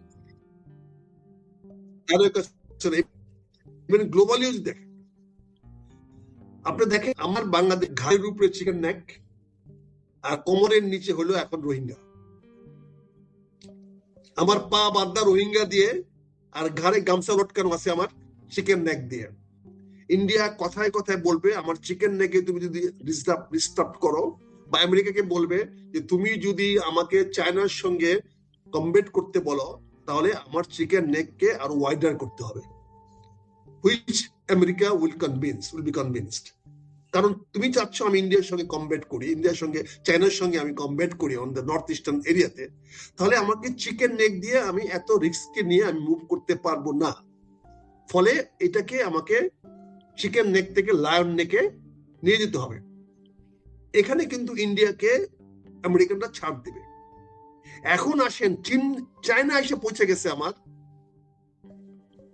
গ্লোবালিও যদি দেখেন, আপনি দেখেন আমার বাংলাদেশ ঘাড়ের উপরে চিকেন নেক আর কোমরের নিচে হলো এখন রোহিঙ্গা, আমার পা বাঁধা রোহিঙ্গা দিয়ে আর ঘাড়ে গামছা লটকানো আছে আমার চিকেন নেক দিয়ে। ইন্ডিয়া কথায় কথায় বলবে আমার চিকেন নেকে তুমি যদি ডিস্টার্ব করো, বা আমেরিকাকে বলবে যে তুমি যদি আমাকে চায়নার সঙ্গে কম্পিট করতে বলো, তাহলে আমার চিকেন নেককে আরো ওয়াইডার করতে হবে, which America will be convinced. কারণ তুমি চাচ্ছ আমি ইন্ডিয়ার সঙ্গে কম্পিট করি, ইন্ডিয়ার সঙ্গে চায়নার সঙ্গে আমি কম্পিট করি অন দ্য নর্থ ইস্টার্ন এরিয়াতে, তাহলে আমাকে চিকেন নেক দিয়ে আমি এত রিস্ককে নিয়ে আমি মুভ করতে পারবো না। ফলে এটাকে আমাকে চিকেন নেক থেকে লায়ন নেকে নিয়ে যেতে হবে। এখানে কিন্তু ইন্ডিয়াকে আমেরিকানরা ছাড় দিবে। এখন আসেন চায়না এসে পৌঁছে গেছে আমার